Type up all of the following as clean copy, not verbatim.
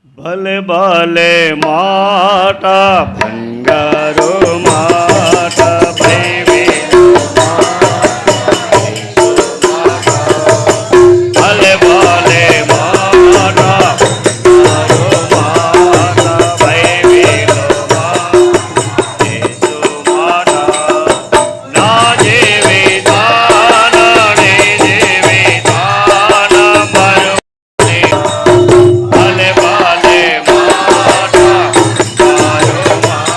భలే భలే మాట బంగారు మాట బైబిలు భలే భలే మాట బంగారు మాట బైబిలు యేసు మాట నా జీవితాన నీ జీవితాన మరు భలే భలే మాట బంగారు మాట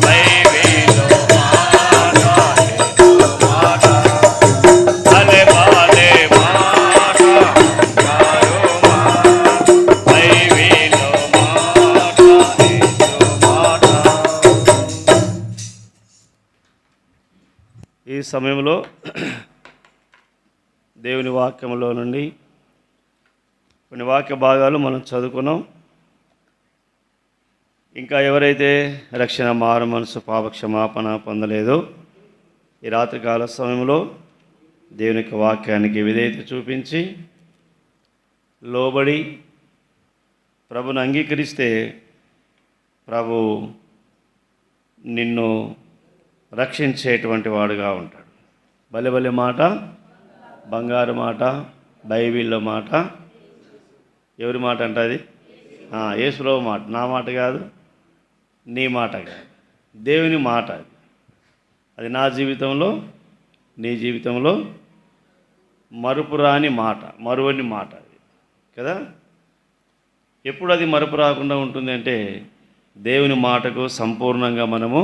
బైబిలు మాట యేసు మాట భలే భలే మాట బంగారు మాట బైబిలు మాట యేసు మాట. ఈ సమయంలో దేవుని వాక్యంలో నుండి కొన్ని వాక్య భాగాలు మనం చదువుకున్నాం. ఇంకా ఎవరైతే రక్షణ మారు మనసు పాప క్షమాపణ పొందలేదో ఈ రాత్రికాల సమయంలో దేవుని యొక్క వాక్యానికి విధేయత చూపించి లోబడి ప్రభుని అంగీకరిస్తే ప్రభు నిన్ను రక్షించేటువంటి వాడుగా ఉంటాడు. భలే భలే మాట బంగారు మాట బైబిల్లో మాట ఎవరి మాట అంటే అది యేసులో మాట, నా మాట కాదు, నీ మాట కాదు, దేవుని మాట అది. అది నా జీవితంలో నీ జీవితంలో మరుపురాని మాట, మరువని మాట అది కదా. ఎప్పుడు అది మరుపు రాకుండా ఉంటుంది అంటే దేవుని మాటకు సంపూర్ణంగా మనము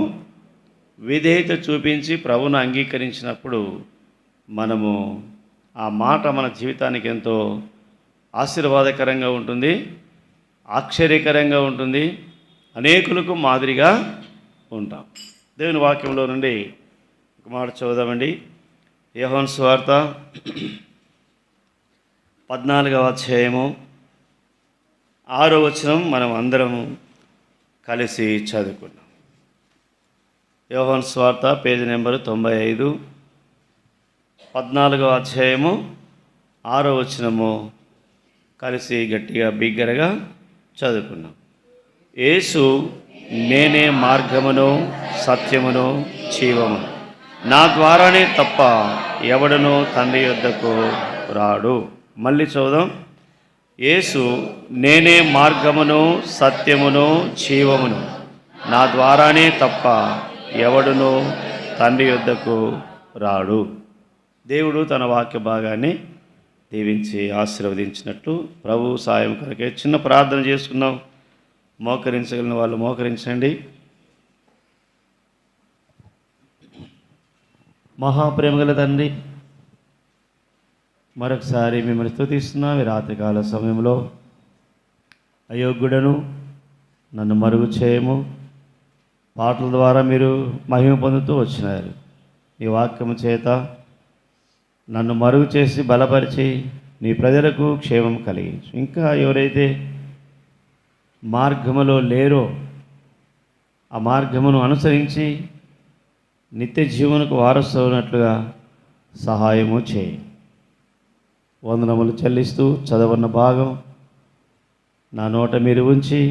విధేయత చూపించి ప్రభువును అంగీకరించినప్పుడు మనము ఆ మాట మన జీవితానికి ఎంతో ఆశీర్వాదకరంగా ఉంటుంది, ఆశ్చర్యకరంగా ఉంటుంది, అనేకులకు మాదిరిగా ఉంటాం. దేవుని వాక్యంలో నుండి ఒక మాట చదువుదామండి. యోహాను సువార్త 14వ అధ్యాయము 6వ వచనం మనం అందరము కలిసి చదువుకున్నాం. యోహాను సువార్త పేజీ నెంబరు 95, 14వ అధ్యాయము 6వ వచనము కలిసి గట్టిగా బిగ్గరగా చదువుకున్నాం. యేసు నేనే మార్గమును సత్యమును జీవమును, నా ద్వారానే తప్ప ఎవడనూ తండ్రి యొద్దకు రాడు. మళ్ళీ చదువుదాం. యేసు నేనే మార్గమును సత్యమును జీవమును, నా ద్వారానే తప్ప ఎవడునూ తండ్రి యొద్దకు రాడు. దేవుడు తన వాక్య భాగాన్ని దీవించి ఆశీర్వదించినట్లు ప్రభు సాయం కొరకే చిన్న ప్రార్థన చేసుకుందాం. మోకరించగలిగిన వాళ్ళు మోకరించండి. మహాప్రేమగల తండ్రి, మరొకసారి మిమ్మల్ని స్తుతిస్తున్నాం. ఈ రాత్రికాల సమయంలో అయోగ్యుడను, నన్ను మరుగు చేయము, పాటల ద్వారా మీరు మహిమ పొందుతూ వచ్చినారు. ఈ వాక్యము చేత నన్ను మరుగు చేసి బలపరిచి నీ ప్రజలకు క్షేమం కలిగించు. ఇంకా ఎవరైతే మార్గములో లేరో ఆ మార్గమును అనుసరించి నిత్య జీవనకు వారసున్నట్లుగా సహాయము చేయి. వందనములు చెల్లిస్తూ చదవన్న భాగం నా నోట మీరు ఉంచి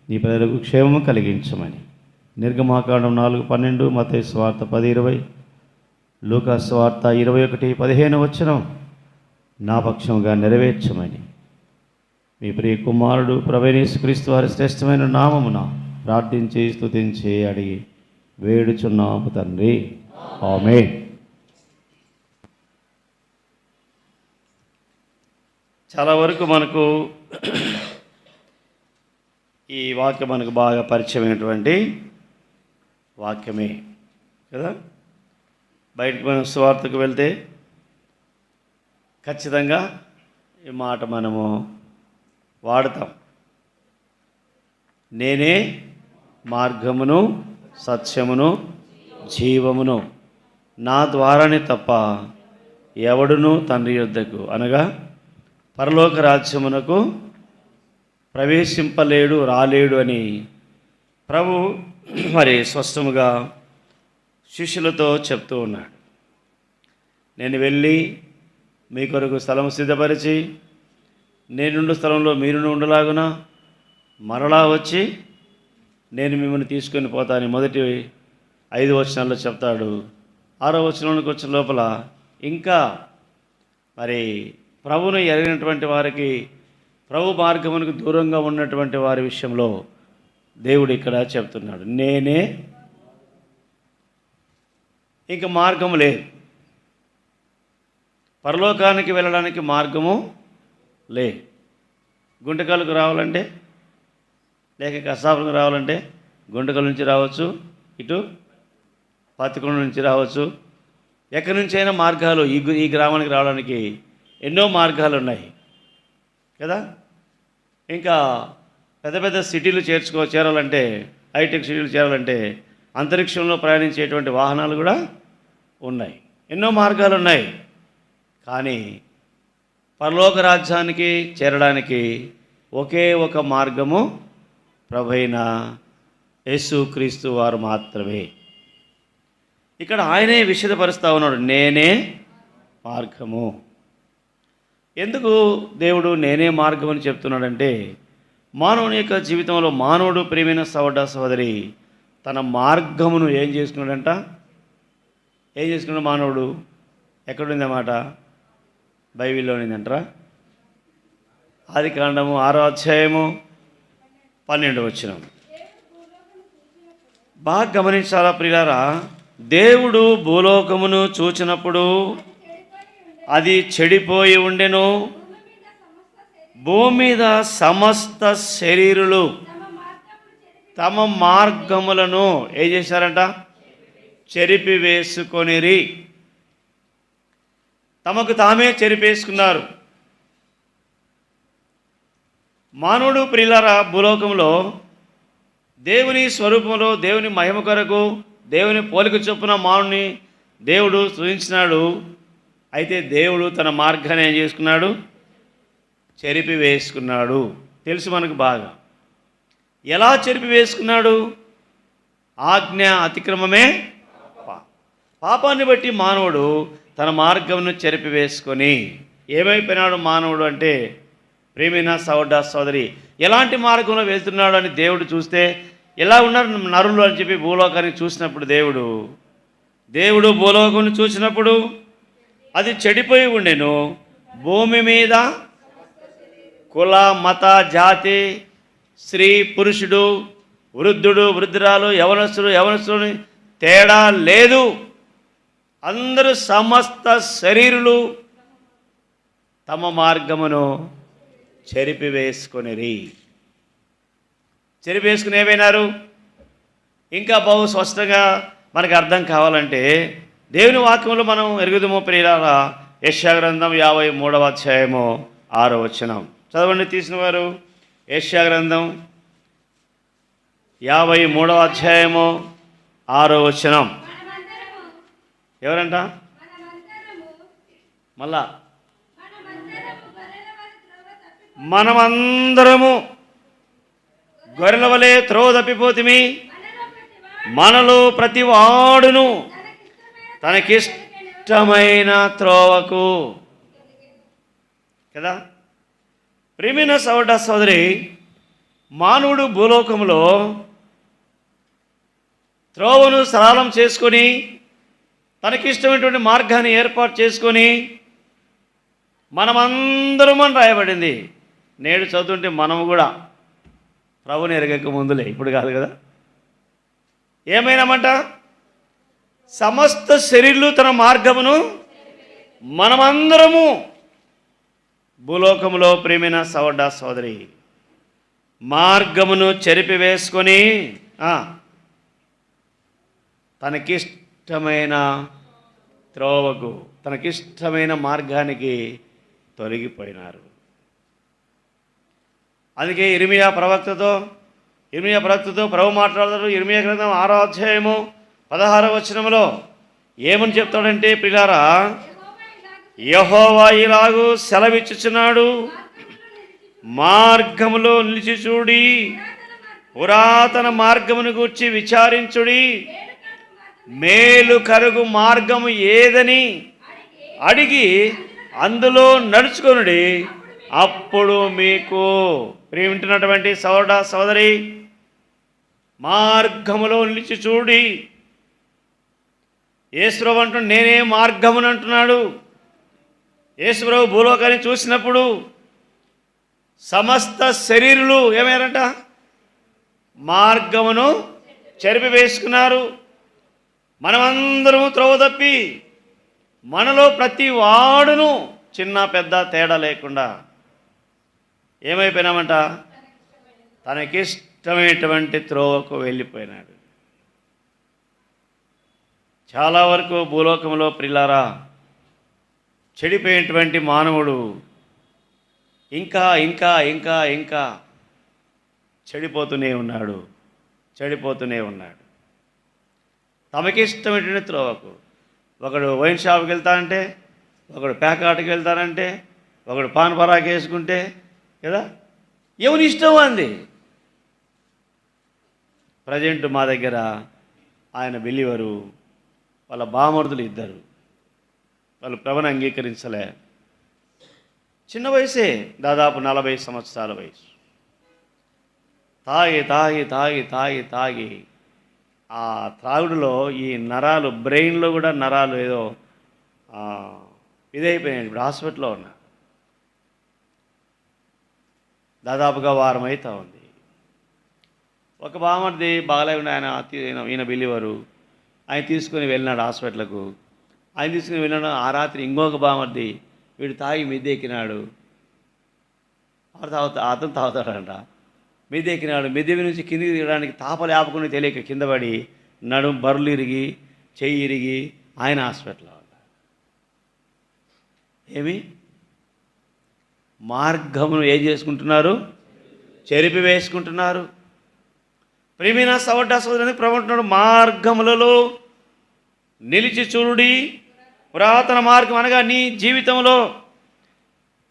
నీ ప్రజలకు క్షేమము కలిగించమని నిర్గమాకాండం 4:12, మత్తయి సువార్త 10:20, లూకా సువార్త 21:15 వచనం నా పక్షంగా నెరవేర్చమని మీ ప్రియ కుమారుడు ప్రభువైన యేసుక్రీస్తు వారి శ్రేష్టమైన నామమున ప్రార్థించి స్తుతించి అడిగి వేడుచున్నాము తండ్రి, ఆమేన్. చాలా వరకు మనకు ఈ వాక్యం మనకు బాగా పరిచయమైనటువంటి వాక్యమే కదా. బయటకు మనం సువార్తకు వెళ్తే ఖచ్చితంగా ఈ మాట మనము వాడతాం. నేనే మార్గమును సత్యమును జీవమును, నా ద్వారానే తప్ప ఎవడునూ తండ్రి యొద్దకు అనగా పరలోక రాజ్యమునకు ప్రవేశింపలేడు, రాలేడు అని ప్రభు మరి స్పష్టముగా శిష్యులతో చెప్తూ ఉన్నాడు. నేను వెళ్ళి మీ కొరకు స్థలం సిద్ధపరిచి నేనుండు స్థలంలో మీరు ఉండలాగున మరలా వచ్చి నేను మిమ్మల్ని తీసుకొని పోతాను. మొదటి 5 వచనాల్లో చెప్తాడు. 6వ వచనంలోకి వచ్చిన లోపల ఇంకా మరి ప్రభువును ఎరిగినటువంటి వారికి, ప్రభు మార్గమునకు దూరంగా ఉన్నటువంటి వారి విషయంలో దేవుడు ఇక్కడ చెప్తున్నాడు, నేనే ఇంక మార్గము లేదు, పరలోకానికి వెళ్ళడానికి మార్గము లే. గుంటకల్లుకు రావాలంటే, లేక కసాపులకు రావాలంటే గుంటకల్ నుంచి రావచ్చు, ఇటు పత్తికొండ నుంచి రావచ్చు, ఎక్కడి నుంచి అయినా మార్గాలు ఈ గ్రామానికి రావడానికి ఎన్నో మార్గాలు ఉన్నాయి కదా. ఇంకా పెద్ద పెద్ద సిటీలు చేరాలంటే, హైటెక్ సిటీలు చేరాలంటే అంతరిక్షంలో ప్రయాణించేటువంటి వాహనాలు కూడా ఉన్నాయి, ఎన్నో మార్గాలు ఉన్నాయి. కానీ పరలోక రాజ్యానికి చేరడానికి ఒకే ఒక మార్గము ప్రభువైన యేసుక్రీస్తు వారు మాత్రమే. ఇక్కడ ఆయనే విషదపరుస్తూ ఉన్నాడు, నేనే మార్గము. ఎందుకు దేవుడు నేనే మార్గం అని చెప్తున్నాడంటే, మానవుని యొక్క జీవితంలో మానవుడు ప్రియమైన సహోదరి తన మార్గమును ఏం చేసుకున్నాడంట? ఏం చేసుకున్నాడు మానవుడు? ఎక్కడుంది అన్నమాట? బైబిల్లో ఉందంటారా? ఆదికాండము 6వ అధ్యాయము 12వ వచనం. బాగా గమనించాలా ప్రియులారా, దేవుడు భూలోకమును చూచినప్పుడు అది చెడిపోయి ఉండెను, భూమి మీద సమస్త శరీరులు తమ మార్గములను ఏం చేశారంట? చెరిపివేసుకొనిరి. తమకు తామే చెరిపేసుకున్నారు. మానవుడు ప్రియులారా భూలోకంలో దేవుని స్వరూపంలో, దేవుని మహిమ కొరకు, దేవుని పోలిక చొప్పున మానవుని దేవుడు సృజించినాడు. అయితే దేవుడు తన మార్గాన్ని ఏం చేసుకున్నాడు? చెరిపివేసుకున్నాడు. తెలుసు మనకు బాగా. ఎలా చెరిపివేసుకున్నాడు? ఆజ్ఞ అతిక్రమమే పాపాన్ని బట్టి మానవుడు తన మార్గమును చెరిపివేసుకొని ఏమైపోయినాడు మానవుడు అంటే, ప్రియమైన సోదరి ఎలాంటి మార్గంలో వెళ్తున్నాడు అని దేవుడు చూస్తే, ఎలా ఉన్నారు నరులు అని చెప్పి భూలోకాన్ని చూసినప్పుడు దేవుడు భూలోకాన్ని చూసినప్పుడు అది చెడిపోయి ఉండెను. భూమి మీద కుల, మత, జాతి, స్త్రీ, పురుషుడు, వృద్ధుడు, వృద్ధురాలు, యవనస్తుడు తేడా లేదు. అందరూ సమస్త శరీరులు తమ మార్గమును చెరిపివేసుకొనిరి. చెరిపివేసుకుని ఏమైనారు? ఇంకా బహు స్పష్టంగా మనకు అర్థం కావాలంటే దేవుని వాక్యంలో మనం ఎరుగుదము ప్రియులారా. యెషయా గ్రంథం 53వ అధ్యాయము 6వ వచనం చదవండి తీసిన వారు. యెషయా గ్రంథం 53వ అధ్యాయము 6వ వచనం. ఎవరంట? మళ్ళా మనమందరము గొర్రెల వలె త్రోవ తప్పిపోతిమి, మనలో ప్రతివాడును తనకిష్టమైన త్రోవకు. కదా ప్రియమైన సోదరి, మానవుడు భూలోకంలో త్రోవను సరళం చేసుకొని తనకిష్టమైనటువంటి మార్గాన్ని ఏర్పాటు చేసుకొని మనమందరం అని రాయబడింది. నేడు చదువుతుంటే మనము కూడా ప్రభుని ఎరగక ముందులే, ఇప్పుడు కాదు కదా. ఏమైనామంట? సమస్త శరీరులు తన మార్గమును మనమందరము భూలోకములో ప్రియమైన సోదరి మార్గమును చెరిపివేసుకొని తనకిష్టమైన త్రోవకు, తనకిష్టమైన మార్గానికి తొలగిపోయినారు. అందుకే ఇర్మియా ప్రవక్తతో ప్రభు మాట్లాడతాడు. ఇర్మియా గ్రంథం 6వ అధ్యాయము 16వ వచనంలో ఏమని చెప్తాడంటే, ప్రియులారా, యెహోవా ఇలాగు సెలవిచ్చుచున్నాడు, మార్గములో నిలిచి చూడి, పురాతన మార్గమును గూర్చి విచారించుడి, మేలు కరుగు మార్గము ఏదని అడిగి అందులో నడుచుకొనుడి, అప్పుడు మీకు ప్రియమింటున్నటువంటి సోదర సోదరి మార్గములో నిలిచి చూడి. యేసుప్రభు అంటున్నాడు, నేనే మార్గమును అంటున్నాడు. యేసుప్రభు భూలోకాన్ని చూసినప్పుడు సమస్త శరీరులు ఏమయ్యారంట? మార్గమును చెరిపి వేసుకున్నారు. మనమందరము త్రోవ తప్పి, మనలో ప్రతి వాడును చిన్న పెద్ద తేడా లేకుండా ఏమైపోయినామంట? తనకిష్టమైనటువంటి త్రోవకు వెళ్ళిపోయినాడు. చాలా వరకు భూలోకంలో ప్రియులారా చెడిపోయినటువంటి మానవుడు ఇంకా ఇంకా ఇంకా ఇంకా చెడిపోతూనే ఉన్నాడు. తమకిష్టమైనటువంటి త్రోవకు. ఒకడు వైన్ షాప్కి వెళ్తానంటే, ఒకడు ప్యాకాటకి వెళ్తానంటే, ఒకడు పాన్ పరాకి వేసుకుంటే కదా, ఎవరి ఇష్టం అంది. ప్రజెంట్ మా దగ్గర ఆయన బిలీవరు, వాళ్ళ బామర్దులు ఇద్దరు, వాళ్ళు ప్రభువుని అంగీకరించలే. చిన్న వయసే, దాదాపు 40 సంవత్సరాల వయసు. తాగి తాగి తాగి తాగి తాగి ఆ త్రాగుడులో ఈ నరాలు, బ్రెయిన్లో కూడా నరాలు ఏదో ఇదైపోయినాయి. ఇప్పుడు హాస్పిటల్లో ఉన్నా, దాదాపుగా వారం అవుతా ఉంది. ఒక బామర్ది బాగాలేకుండా ఈయన బిలీవరు, ఆయన తీసుకుని వెళ్ళినాడు హాస్పిటల్కు. ఆయన తీసుకుని వెళ్ళినాడు. ఆ రాత్రి ఇంకొక బామర్ది వీడు తాగి మిద్దెక్కినాడు. అతను తాగుతాడంట. మిద్దెక్కినాడు. మిద్దె నుంచి కిందికి దిగడానికి తాపలు ఆపుకుని తెలియక కింద పడి నడుము బరులు ఇరిగి, చెయ్యి ఇరిగి ఆయన హాస్పిటల్లో ఉన్నాడు. ఏమి మార్గమును ఏం చేసుకుంటున్నారు? చెరిపి వేసుకుంటున్నారు. ప్రియమైన సోదరుని ప్రభువుంటున్నాడు, మార్గములలో నిలిచి చూడుడి. పురాతన మార్గం అనగా నీ జీవితంలో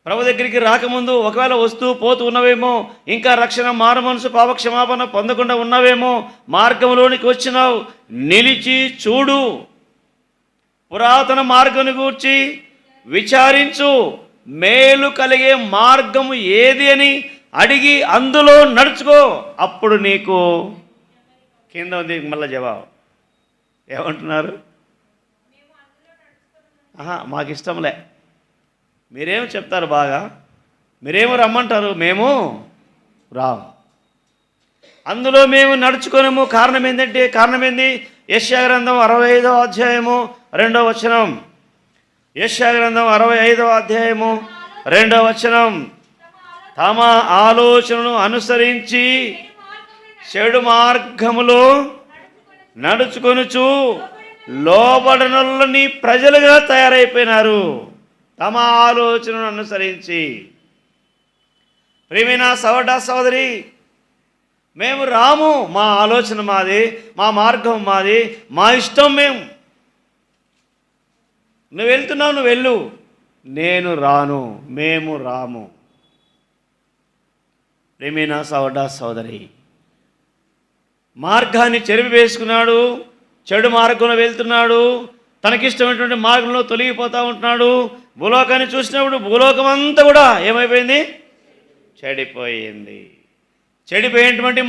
ప్రభు దగ్గరికి రాకముందు ఒకవేళ వస్తూ పోతూ ఉన్నవేమో, ఇంకా రక్షణ, మారుమనసు, పాపక్షమాపణ పొందకుండా ఉన్నవేమో, మార్గంలోనికి వచ్చినావు. నిలిచి చూడు, పురాతన మార్గం గూర్చి విచారించు, మేలు కలిగే మార్గము ఏది అని అడిగి అందులో నడుచుకో. అప్పుడు నీకు కింద ఉంది మళ్ళీ జవాబు. ఏమంటున్నారు? మాకు ఇష్టంలే. మీరేమో చెప్తారు బాగా, మీరేమో రమ్మంటారు, మేము రాము. అందులో మేము నడుచుకోలేము. కారణం ఏంది? యెషయా గ్రంథం 65వ అధ్యాయము 2వ వచనం. యెషయా గ్రంథం 65వ అధ్యాయము 2వ వచనం. తమ ఆలోచనను అనుసరించి చెడు మార్గములో నడుచుకొనుచు లోబడనొల్లని ప్రజలుగా తయారైపోయినారు. తమ ఆలోచనను అనుసరించి. ప్రియమైన సోదరి, మేము రాము, మా ఆలోచన మాది, మా మార్గం మాది, మా ఇష్టం మేము. నువ్వు వెళ్తున్నావు, నువ్వు వెళ్ళు, నేను రాను, మేము రాము. ప్రియమైన సోదరి, మార్గాన్ని చెరిపి వేసుకున్నాడు, చెడు మార్గంలో వెళ్తున్నాడు, తనకిష్టమైనటువంటి మార్గంలో తొలగిపోతూ ఉంటున్నాడు. భూలోకాన్ని చూసినప్పుడు భూలోకం అంతా కూడా ఏమైపోయింది? చెడిపోయింది. చెడిపోయినటువంటి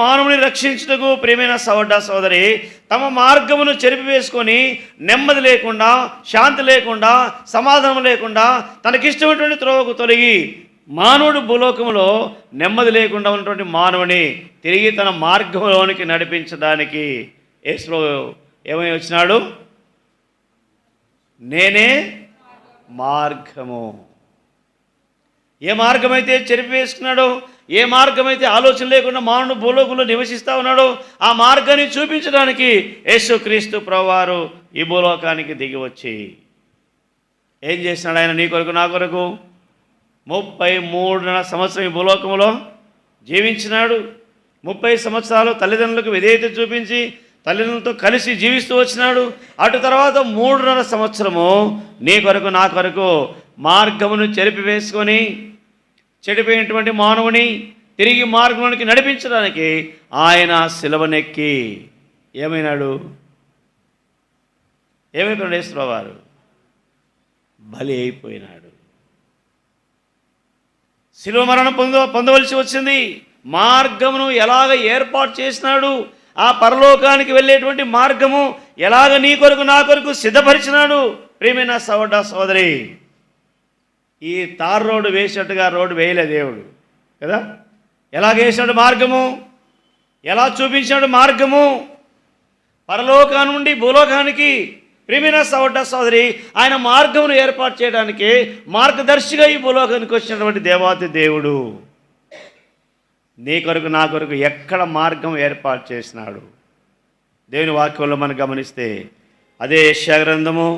మానవుని రక్షించుటకు ప్రియమైన సోదరి తమ మార్గమును చెరిపి వేసుకొని నెమ్మది లేకుండా, శాంతి లేకుండా, సమాధానం లేకుండా తనకిష్టమైనటువంటి త్రోవకు తొలగి మానవుడు భూలోకంలో నెమ్మది లేకుండా ఉన్నటువంటి మానవుని తిరిగి తన మార్గంలోనికి నడిపించడానికి యేసు ఏమై వచ్చినాడు? నేనే మార్గము. ఏ మార్గమైతే చెరిపి వేసుకున్నాడో, ఏ మార్గమైతే ఆలోచన లేకుండా మానవుడు భూలోకంలో నివసిస్తూ ఉన్నాడో ఆ మార్గాన్ని చూపించడానికి యేసుక్రీస్తు ప్రభువారు ఈ భూలోకానికి దిగి వచ్చి ఏం చేసినాడు? ఆయన నీ కొరకు, నా కొరకు 33 సంవత్సరం ఈ భూలోకంలో జీవించినాడు. 30 సంవత్సరాలు తల్లిదండ్రులకు విధేయత చూపించి తల్లిదండ్రులతో కలిసి జీవిస్తూ వచ్చినాడు. అటు తర్వాత 3.5 సంవత్సరము నీ కొరకు, నా కొరకు మార్గమును చెరిపి వేసుకొని చెడిపోయినటువంటి మానవుని తిరిగి మార్గంలోనికి నడిపించడానికి ఆయన శిలువనెక్కి ఏమైనాడు? యేసుప్రభువారు బలి అయిపోయినాడు. శిలువ మరణం పొందవలసి వచ్చింది. మార్గమును ఎలాగ ఏర్పాటు చేసినాడు, ఆ పరలోకానికి వెళ్ళేటువంటి మార్గము ఎలాగ నీ కొరకు నా కొరకు సిద్ధపరిచినాడు. ప్రియమైన సోదరి, ఈ తార్ రోడ్డు వేసినట్టుగా రోడ్డు వేయలే దేవుడు కదా. ఎలాగ వేసినాడు మార్గము, ఎలా చూపించాడు మార్గము, పరలోకా నుండి భూలోకానికి. ప్రియమైన సోదరి, ఆయన మార్గమును ఏర్పాటు చేయడానికి మార్గదర్శిగా ఈ భూలోకానికి వచ్చినటువంటి దేవాతి దేవుడు నీ కొరకు నా కొరకు ఎక్కడ మార్గం ఏర్పాటు చేసినాడు. దేవుని వాక్యంలో మనం గమనిస్తే అదే యెషయా గ్రంథము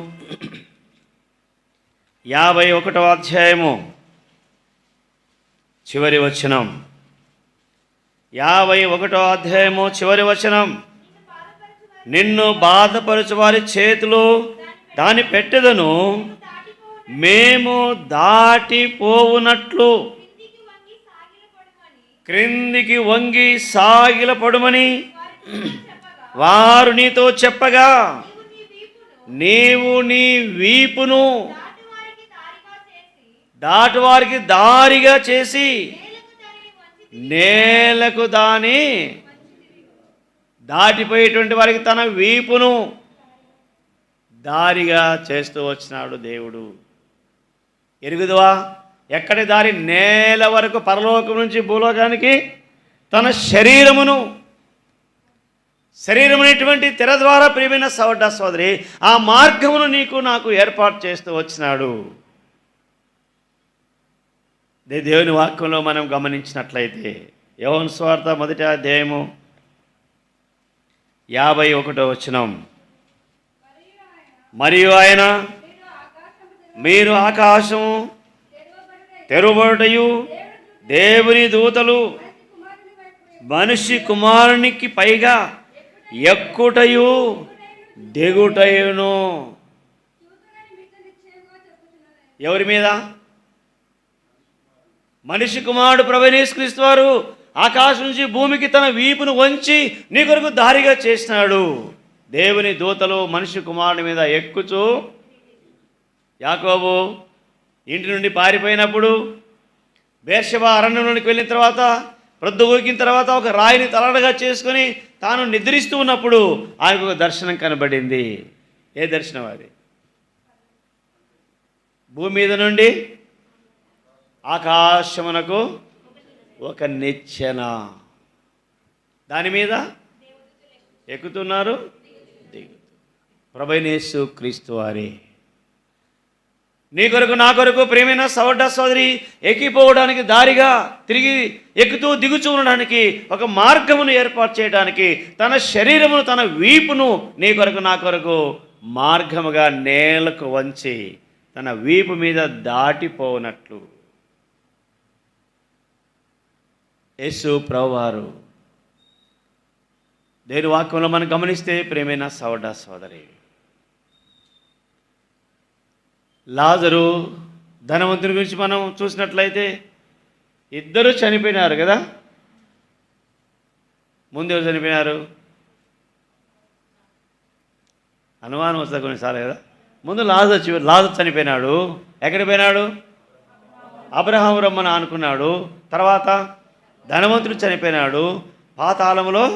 51వ అధ్యాయము చివరి వచనం. 51వ అధ్యాయము చివరి వచనం. నిన్ను బాధపరచు వారి చేతిలో దాన్ని పెట్టెదను, మేము దాటిపోవునట్లు క్రిందికి వంగి సాగిలపడుమని వారు నీతో చెప్పగా నీవు నీ వీపును దాటువారికి దారిగా చేసి నేలకు దాని దాటిపోయేటువంటి వారికి తన వీపును దారిగా చేస్తూ వచ్చినాడు దేవుడు. ఎరుగుదువా? ఎక్కడి దారి? నేల వరకు, పరలోకం నుంచి భూలోకానికి తన శరీరమైనటువంటి తెర ద్వారా ప్రియమైన సోదరి ఆ మార్గమును నీకు నాకు ఏర్పాటు చేస్తూ వచ్చినాడు. దేవుని వాక్యంలో మనం గమనించినట్లయితే యోహాను సువార్త 1వ అధ్యాయము 51వ వచనం. మరియు ఆయన మీరు ఆకాశము తెరువబడుటయు దేవుని దూతలు మనిషి కుమారునికి పైగా ఎక్కుటయు దిగుటయును. ఎవరి మీద? మనిషి కుమారుడు ప్రభువైన యేసుక్రీస్తు వారు ఆకాశం నుంచి భూమికి తన వీపును వంచి నీ కొరకు దారిగా చేసినాడు. దేవుని దూతలు మనిషి కుమారుడి మీద ఎక్కుచూ, యాకోబు ఇంటి నుండి పారిపోయినప్పుడు బేర్షెబా అరణ్యంలోనికి వెళ్ళిన తర్వాత ప్రొద్దుగూకిన తర్వాత ఒక రాయిని తలడగా చేసుకొని తాను నిద్రిస్తూ ఉన్నప్పుడు ఆయనకు ఒక దర్శనం కనబడింది. ఏ దర్శనం అది? భూమి మీద నుండి ఆకాశమునకు ఒక నిచ్చెన, దాని మీద ఎక్కుతున్నారు, ప్రభువైన యేసుక్రీస్తు వారే. నీ కొరకు నా కొరకు ప్రియమైన సోదరి ఎక్కిపోవడానికి దారిగా, తిరిగి ఎక్కుతూ దిగుచూ ఉండడానికి ఒక మార్గమును ఏర్పాటు చేయడానికి తన శరీరమును, తన వీపును నీ కొరకు నా కొరకు మార్గముగా నేలకు వంచి తన వీపు మీద దాటిపోనట్లు యేసు ప్రభువారు. దేవుని వాక్యంలో మనం గమనిస్తే ప్రియమైన సోదరి, లాజరు ధనవంతుని గురించి మనం చూసినట్లయితే ఇద్దరు చనిపోయినారు కదా. ముందు ఎవరు చనిపోయినారు? అనుమానం వస్తుంది కొన్నిసార్లు కదా. ముందు లాజరు చనిపోయినాడు. ఎక్కడికి పోయినాడు? అబ్రహాము రమ్మని అనుకున్నాడు. తర్వాత ధనవంతుడు చనిపోయినాడు, పాతాళములో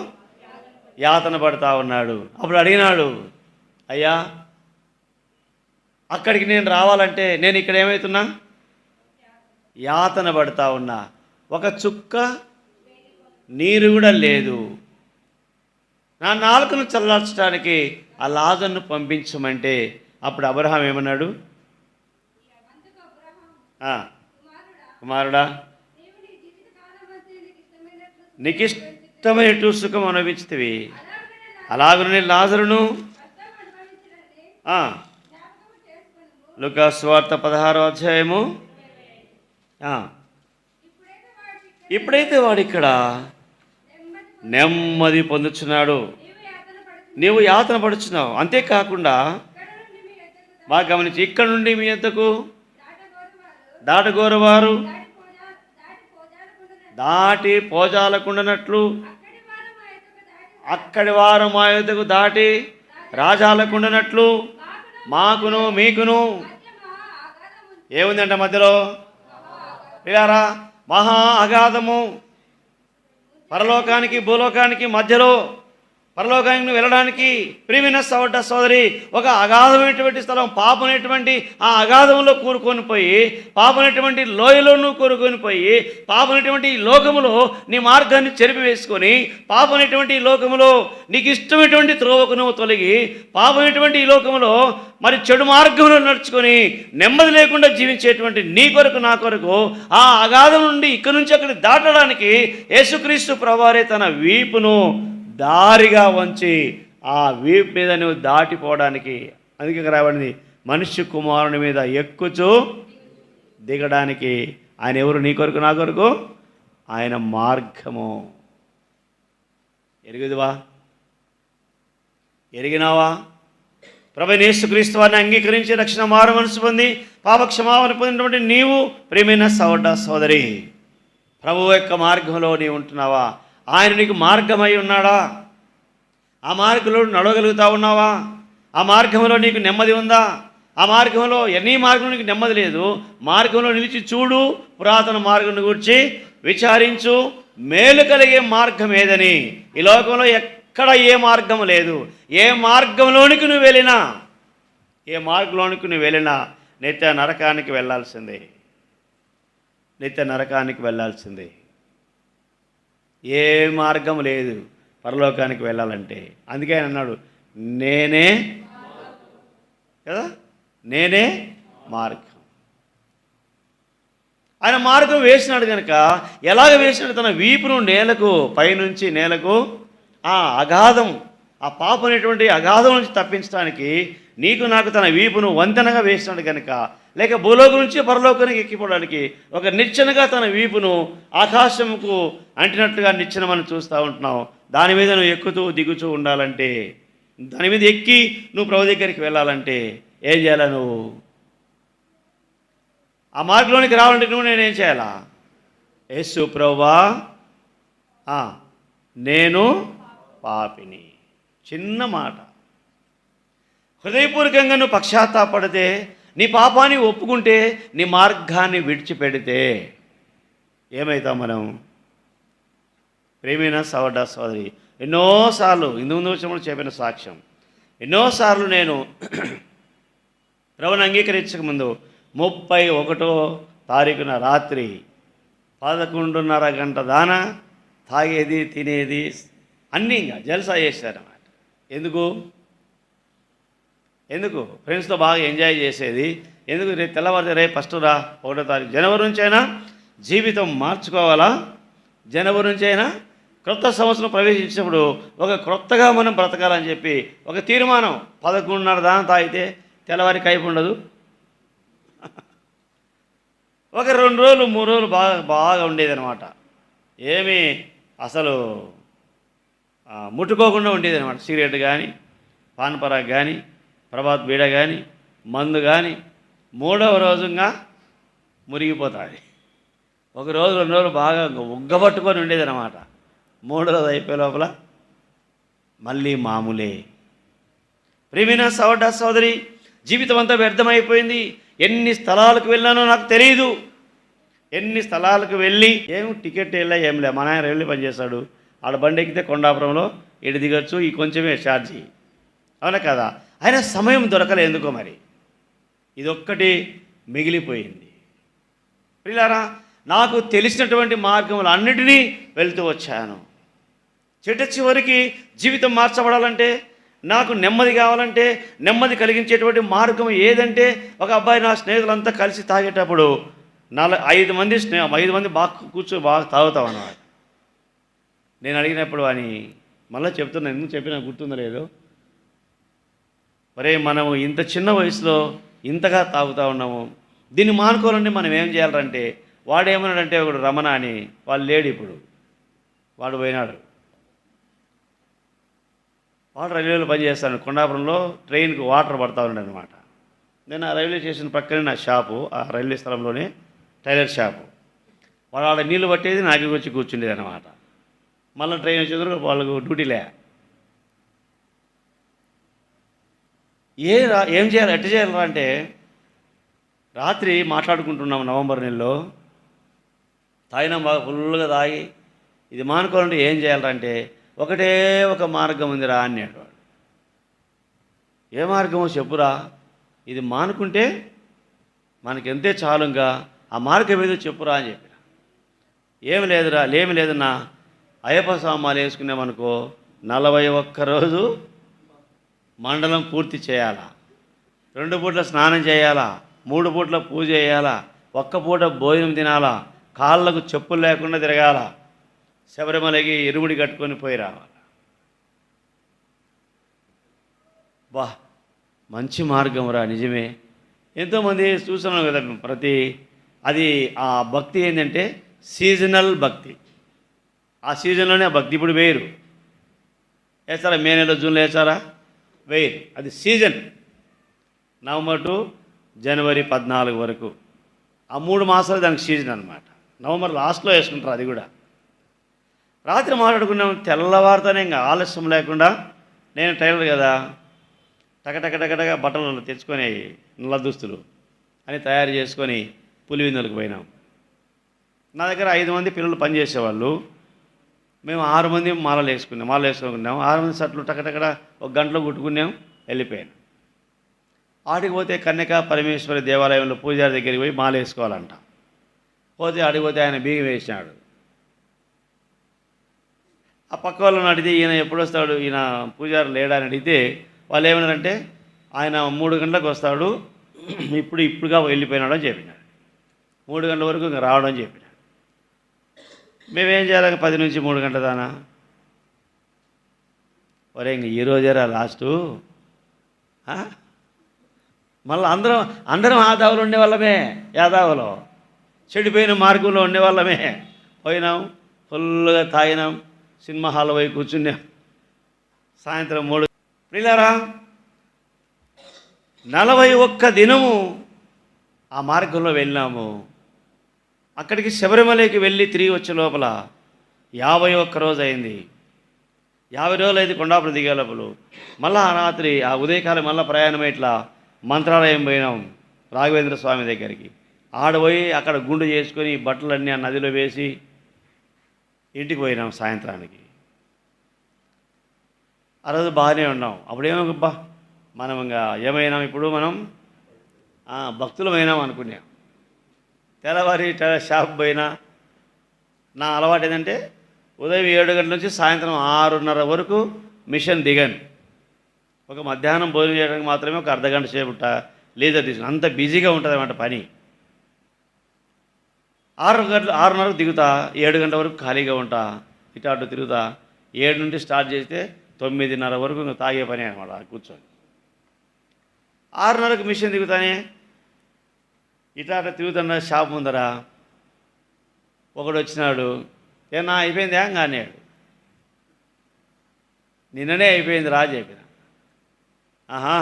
యాతన పడతా ఉన్నాడు. అప్పుడు అడిగినాడు, అయ్యా అక్కడికి నేను రావాలంటే నేను ఇక్కడ ఏమవుతున్నా? యాతన పడతా ఉన్నా, ఒక చుక్క నీరు కూడా లేదు, నా నాలుకను చల్లార్చడానికి ఆ లాజరును పంపించమంటే అప్పుడు అబ్రహాం ఏమన్నాడు? కుమారుడా, నీకు ఇష్టమైన సుఖం అనుభవించితివి, అలాగనే లాజరును లూకా సువార్త 16వ అధ్యాయము. ఇప్పుడైతే వాడు ఇక్కడ నెమ్మది పొందుచున్నాడు, నీవు యాతన పడుచున్నావు. అంతేకాకుండా బాగా గమనించి, ఇక్కడ నుండి మీ యొద్దకు దాటగోరవారు దాటి పోజాలకుండానట్లు, అక్కడి వారు మా యొద్దకు దాటి రాజాలకుండానట్లు మాకును మీకును ఏముందంట మధ్యలో? పిల్లారా, మహా అగాధము, పరలోకానికి భూలోకానికి మధ్యలో, పరలోకానికి వెళ్ళడానికి ప్రియమైన సోదరి ఒక అగాధమైనటువంటి స్థలం, పాపమైనటువంటి ఆ అగాధంలో కూరుకొని పోయి, పాపమైనటువంటి లోయలో నువ్వు కూరుకొని పోయి, పాపమైనటువంటి ఈ లోకములో నీ మార్గాన్ని చెరిపివేసుకొని, పాపమైనటువంటి ఈ లోకములో నీకు ఇష్టమైనటువంటి త్రోవకు నువ్వు తొలగి, పాపమైనటువంటి ఈ లోకములో మరి చెడు మార్గంలో నడుచుకొని నెమ్మది లేకుండా జీవించేటువంటి నీ కొరకు నా కొరకు ఆ అగాధం నుండి ఇక్కడి నుంచి అక్కడికి దాటడానికి యేసుక్రీస్తు ప్రభువారే తన వీపును దారిగా వంచి ఆ వీపు మీద నువ్వు దాటిపోవడానికి, అందుకే రాబడింది మనుష్య కుమారుని మీద ఎక్కుచూ దిగడానికి. ఆయన ఎవరు? నీ కొరకు నా కొరకు. ఆయన మార్గము. ఎరుగుదువా? ఎరిగినావా? ప్రభువైన యేసుక్రీస్తు వారిని అంగీకరించి రక్షణ మారు మనసు పొంది పాపక్షమాపణ పొందినటువంటి నీవు ప్రియమైన సోదరి, ప్రభువు యొక్క మార్గంలో నీవు ఉంటున్నావా? ఆయన నీకు మార్గమై ఉన్నాడా? ఆ మార్గంలో నడవగలుగుతా ఉన్నావా? ఆ మార్గంలో నీకు నెమ్మది ఉందా? ఆ మార్గంలో ఎన్ని మార్గంలో నీకు నెమ్మది లేదు, మార్గంలో నిలిచి చూడు, పురాతన మార్గం గురించి విచారించు, మేలు కలిగే మార్గం ఏదని. ఈ లోకంలో ఎక్కడ ఏ మార్గం లేదు. ఏ మార్గంలోనికి నువ్వు వెళ్ళినా, ఏ మార్గంలోనికి నువ్వు వెళ్ళినా నిత్య నరకానికి వెళ్ళాల్సిందే, నిత్య నరకానికి వెళ్ళాల్సిందే. ఏ మార్గం లేదు పరలోకానికి వెళ్ళాలంటే. అందుకే ఆయన అన్నాడు, నేనే కదా, నేనే మార్గం. ఆయన మార్గం వేసినాడు కనుక, ఎలాగ వేసినాడు? తన వీపును నేలకు, పైనుంచి నేలకు ఆ అగాధం, ఆ పాప అనేటువంటి అగాధం నుంచి తప్పించడానికి నీకు నాకు తన వీపును వంతెనగా వేసినాడు కనుక, లేక భూలోకం నుంచి పరలోకానికి ఎక్కిపోవడానికి ఒక నిచ్చెనగా తన వీపును ఆకాశముకు అంటినట్టుగా నిచ్చెన మనం చూస్తూ ఉంటున్నాం. దాని మీద నువ్వు ఎక్కుతూ దిగుతూ ఉండాలంటే, దాని మీద ఎక్కి నువ్వు ప్రభు దగ్గరికి వెళ్ళాలంటే ఏం చేయాలా? నువ్వు ఆ మార్గంలోనికి రావాలంటే నువ్వు నేనేం చేయాలా? యేసు ప్రభువా, నేను పాపిని. చిన్న మాట. హృదయపూర్వకంగా నువ్వు పశ్చాత్తాపడితే, నీ పాపాన్ని ఒప్పుకుంటే, నీ మార్గాన్ని విడిచిపెడితే ఏమవుతాం మనం? ప్రేమైన సోదరి, ఎన్నోసార్లు ఇందు వచ్చినప్పుడు చెప్పిన సాక్ష్యం, ఎన్నోసార్లు నేను ప్రభువుని అంగీకరించక ముందు 31వ తారీఖున రాత్రి 11:30 గంట దానా తాగేది, తినేది అన్నీ ఇంకా జల్సా చేశారన్నమాట. ఎందుకు ఫ్రెండ్స్తో బాగా ఎంజాయ్ చేసేది ఎందుకు? రేపు తెల్లవారితే రేపు ఫస్ట్ రా, 1వ తారీఖు జనవరి నుంచి అయినా జీవితం మార్చుకోవాలా? జనవరి నుంచి అయినా క్రొత్త సంవత్సరం ప్రవేశించినప్పుడు ఒక క్రొత్తగా మనం బ్రతకాలని చెప్పి ఒక తీర్మానం. 11:30 దాకా తాగితే తెల్లవారి కైపు ఉండదు. ఒక 2 రోజులు 3 రోజులు బాగా ఉండేదన్నమాట. ఏమీ అసలు ముట్టుకోకుండా ఉండేది అనమాట. సిగరెట్ కానీ, పాన్ పరాగ్ కానీ, ప్రభాత్ బీడ కానీ, మందు కానీ 3వ రోజుగా మురిగిపోతుంది. 1 రోజు 2 రోజులు బాగా ఉగ్గబట్టుకొని ఉండేది అనమాట. 3వ రోజు అయిపోయే లోపల మళ్ళీ మామూలే. ప్రియమైన సోదరి, జీవితం అంతా వ్యర్థమైపోయింది. ఎన్ని స్థలాలకు వెళ్ళానో నాకు తెలియదు. ఎన్ని స్థలాలకు వెళ్ళి ఏం టికెట్ వెళ్ళా ఏం లే. మా నాయన రైల్వే పనిచేస్తాడు. ఆడ బండి ఎక్కితే కొండాపురంలో ఇటు దిగొచ్చు, ఈ కొంచెమే ఛార్జీ, అవునా కదా? అయినా సమయం దొరకలే ఎందుకో మరి. ఇదొక్కటి మిగిలిపోయింది. పిల్లారా, నాకు తెలిసినటువంటి మార్గములు అన్నిటినీ వెళ్తూ వచ్చాను. చివరికి జీవితం మార్చబడాలంటే, నాకు నెమ్మది కావాలంటే, నెమ్మది కలిగించేటువంటి మార్గం ఏదంటే, ఒక అబ్బాయి నా స్నేహితులంతా కలిసి తాగేటప్పుడు 5 మంది బాగా కూర్చొని బాగా తాగుతాం అన్నమాట. నేను అడిగినప్పుడు అని మళ్ళీ చెప్తున్నా, ఎందుకు చెప్పినా గుర్తుందో లేదో, మరే మనము ఇంత చిన్న వయసులో ఇంతగా తాగుతూ ఉన్నాము, దీన్ని మానుకోవాలంటే మనం ఏం చేయాలంటే, వాడు ఏమన్నాడంటే, ఒకడు రమణ అని, వాళ్ళు లేడు ఇప్పుడు, వాడు పోయినాడు. వాడు రైల్వేలో పనిచేస్తాను. కొండాపురంలో ట్రైన్కి వాటర్ పడతా ఉన్నాడు అనమాట. నేను ఆ రైల్వే స్టేషన్ పక్కనే నా షాపు, ఆ రైల్వే స్థలంలోనే టైలర్ షాపు. వాడు ఆడ నీళ్ళు పట్టేది, నాకు వచ్చి కూర్చుండేది అనమాట. మళ్ళీ ట్రైన్ వచ్చేందుకు వాళ్ళకు డ్యూటీలే. ఏం చేయాలి, ఎట్ట చేయాలరా అంటే, రాత్రి మాట్లాడుకుంటున్నాం నవంబర్ నెలలో, తాగినాం బాగా ఫుల్గా తాగి, ఇది మానుకోవాలంటే ఏం చేయాలంటే ఒకటే ఒక మార్గం ఉందిరా అన్నాడు వాడు. ఏ మార్గమో చెప్పురా, ఇది మానుకుంటే మనకెంతే చాలుగా, ఆ మార్గం ఏదో చెప్పురా అని చెప్పిన. ఏమి లేదన్నా అయ్యప్ప సామాలు వేసుకున్నామనుకో 41 రోజు మండలం పూర్తి చేయాలా, 2 పూట్ల స్నానం చేయాలా, 3 పూట్ల పూజ చేయాలా, 1 పూట భోజనం తినాలా, కాళ్ళకు చెప్పులు లేకుండా తిరగాల, శబరిమలకి ఇరుముడి కట్టుకొని పోయి రావాలి. బా మంచి మార్గం రా, నిజమే. ఎంతోమంది చూస్తున్నాం కదా అది ఆ భక్తి ఏంటంటే సీజనల్ భక్తి. ఆ సీజన్లోనే ఆ భక్తి. ఇప్పుడు వేయరు, వేస్తారా? మే నెలలో జూన్లో వేస్తారా? వేయరు. అది సీజన్. నవంబర్ టు జనవరి 14 వరకు ఆ 3 మాసాలు దానికి సీజన్ అనమాట. నవంబర్ లాస్ట్లో వేసుకుంటారు. అది కూడా రాత్రి మాట్లాడుకున్నాం. తెల్లవారుతానే ఇంకా ఆలస్యం లేకుండా, నేను టైలర్ కదా, టకటకటకటగా బట్టలు తెచ్చుకొని నల్ల దుస్తులు అని తయారు చేసుకొని పులివెందులకు పోయినాం. నా దగ్గర 5 మంది పిల్లలు పనిచేసేవాళ్ళు. మేము 6 మంది మాలలు వేసుకున్నాం. 6 మంది షర్ట్లు టకటకడ 1 గంటలో కుట్టుకున్నాం, వెళ్ళిపోయాను. ఆడికి పోతే కన్యక పరమేశ్వరి దేవాలయంలో పూజారి దగ్గరికి పోయి మాల వేసుకోవాలంట. ఆడికి పోతే ఆయన బియ్యం వేసినాడు. ఆ పక్క వాళ్ళని అడిగితే ఈయన ఎప్పుడు వస్తాడు, ఈయన పూజారి లేడా అని అడిగితే వాళ్ళు ఏమన్నారంటే ఆయన 3 గంటలకు వస్తాడు, ఇప్పుడుగా వెళ్ళిపోయినాడు అని చెప్పినాడు. 3 గంటల వరకు ఇంకా రావడం అని చెప్పినాడు. మేమేం చేయాలి? 10 నుంచి 3 గంటల దానా? ఒరే ఇంక ఈ రోజేరా లాస్టు. మళ్ళీ అందరం ఆదావులు ఉండేవాళ్ళమే, యాదావులో చెడిపోయిన మార్గంలో ఉండేవాళ్ళమే. పోయినాం, ఫుల్గా తాగినాం, సినిమా హాల్ పోయి కూర్చున్నాం. సాయంత్రం 3 ప్రియులారా 41 దినము ఆ మార్గంలో వెళ్ళినాము. అక్కడికి శబరిమలకి వెళ్ళి తిరిగి వచ్చే లోపల 51 రోజు అయింది. 50 రోజులు అయితే కొండాపురం దిగే లోపల మళ్ళీ ఆ రాత్రి ఆ ఉదయకాలం మళ్ళీ ప్రయాణం ఇట్లా మంత్రాలయం పోయినాం, రాఘవేంద్ర స్వామి దగ్గరికి. ఆడపోయి అక్కడ గుండు చేసుకొని బట్టలన్నీ ఆ నదిలో వేసి ఇంటికి పోయినాం సాయంత్రానికి. ఆ రోజు బాగానే ఉన్నాం. అప్పుడేమో మనం ఇంకా ఏమైనాం, ఇప్పుడు మనం భక్తులమైనాం అనుకున్నాం. తెల్లవారి షాప్ పోయినా. నా అలవాటు ఏంటంటే ఉదయం 7 గంటల నుంచి సాయంత్రం 6:30 వరకు మిషన్ దిగాను. ఒక మధ్యాహ్నం భోజనం చేయడానికి మాత్రమే ఒక అర్ధగంట సేపు లీజర్ తీసుకుని, అంత బిజీగా ఉంటుంది అన్నమాట పని. 6:30కు దిగుతా, 7 గంటల వరకు ఖాళీగా ఉంటా, ఇటు అటు తిరుగుతా. 7 నుండి స్టార్ట్ చేస్తే 9:30 వరకు ఇంకా తాగే పని అనమాట కూర్చొని. 6:30కు మిషన్ దిగుతానే ఇటు అటు తిరుగుతున్న షాప్ ముందర ఒకడు వచ్చినాడు. ఏనా అయిపోయిందా ఇంకా అన్నాడు. నిన్ననే అయిపోయింది రా చెప్పిన.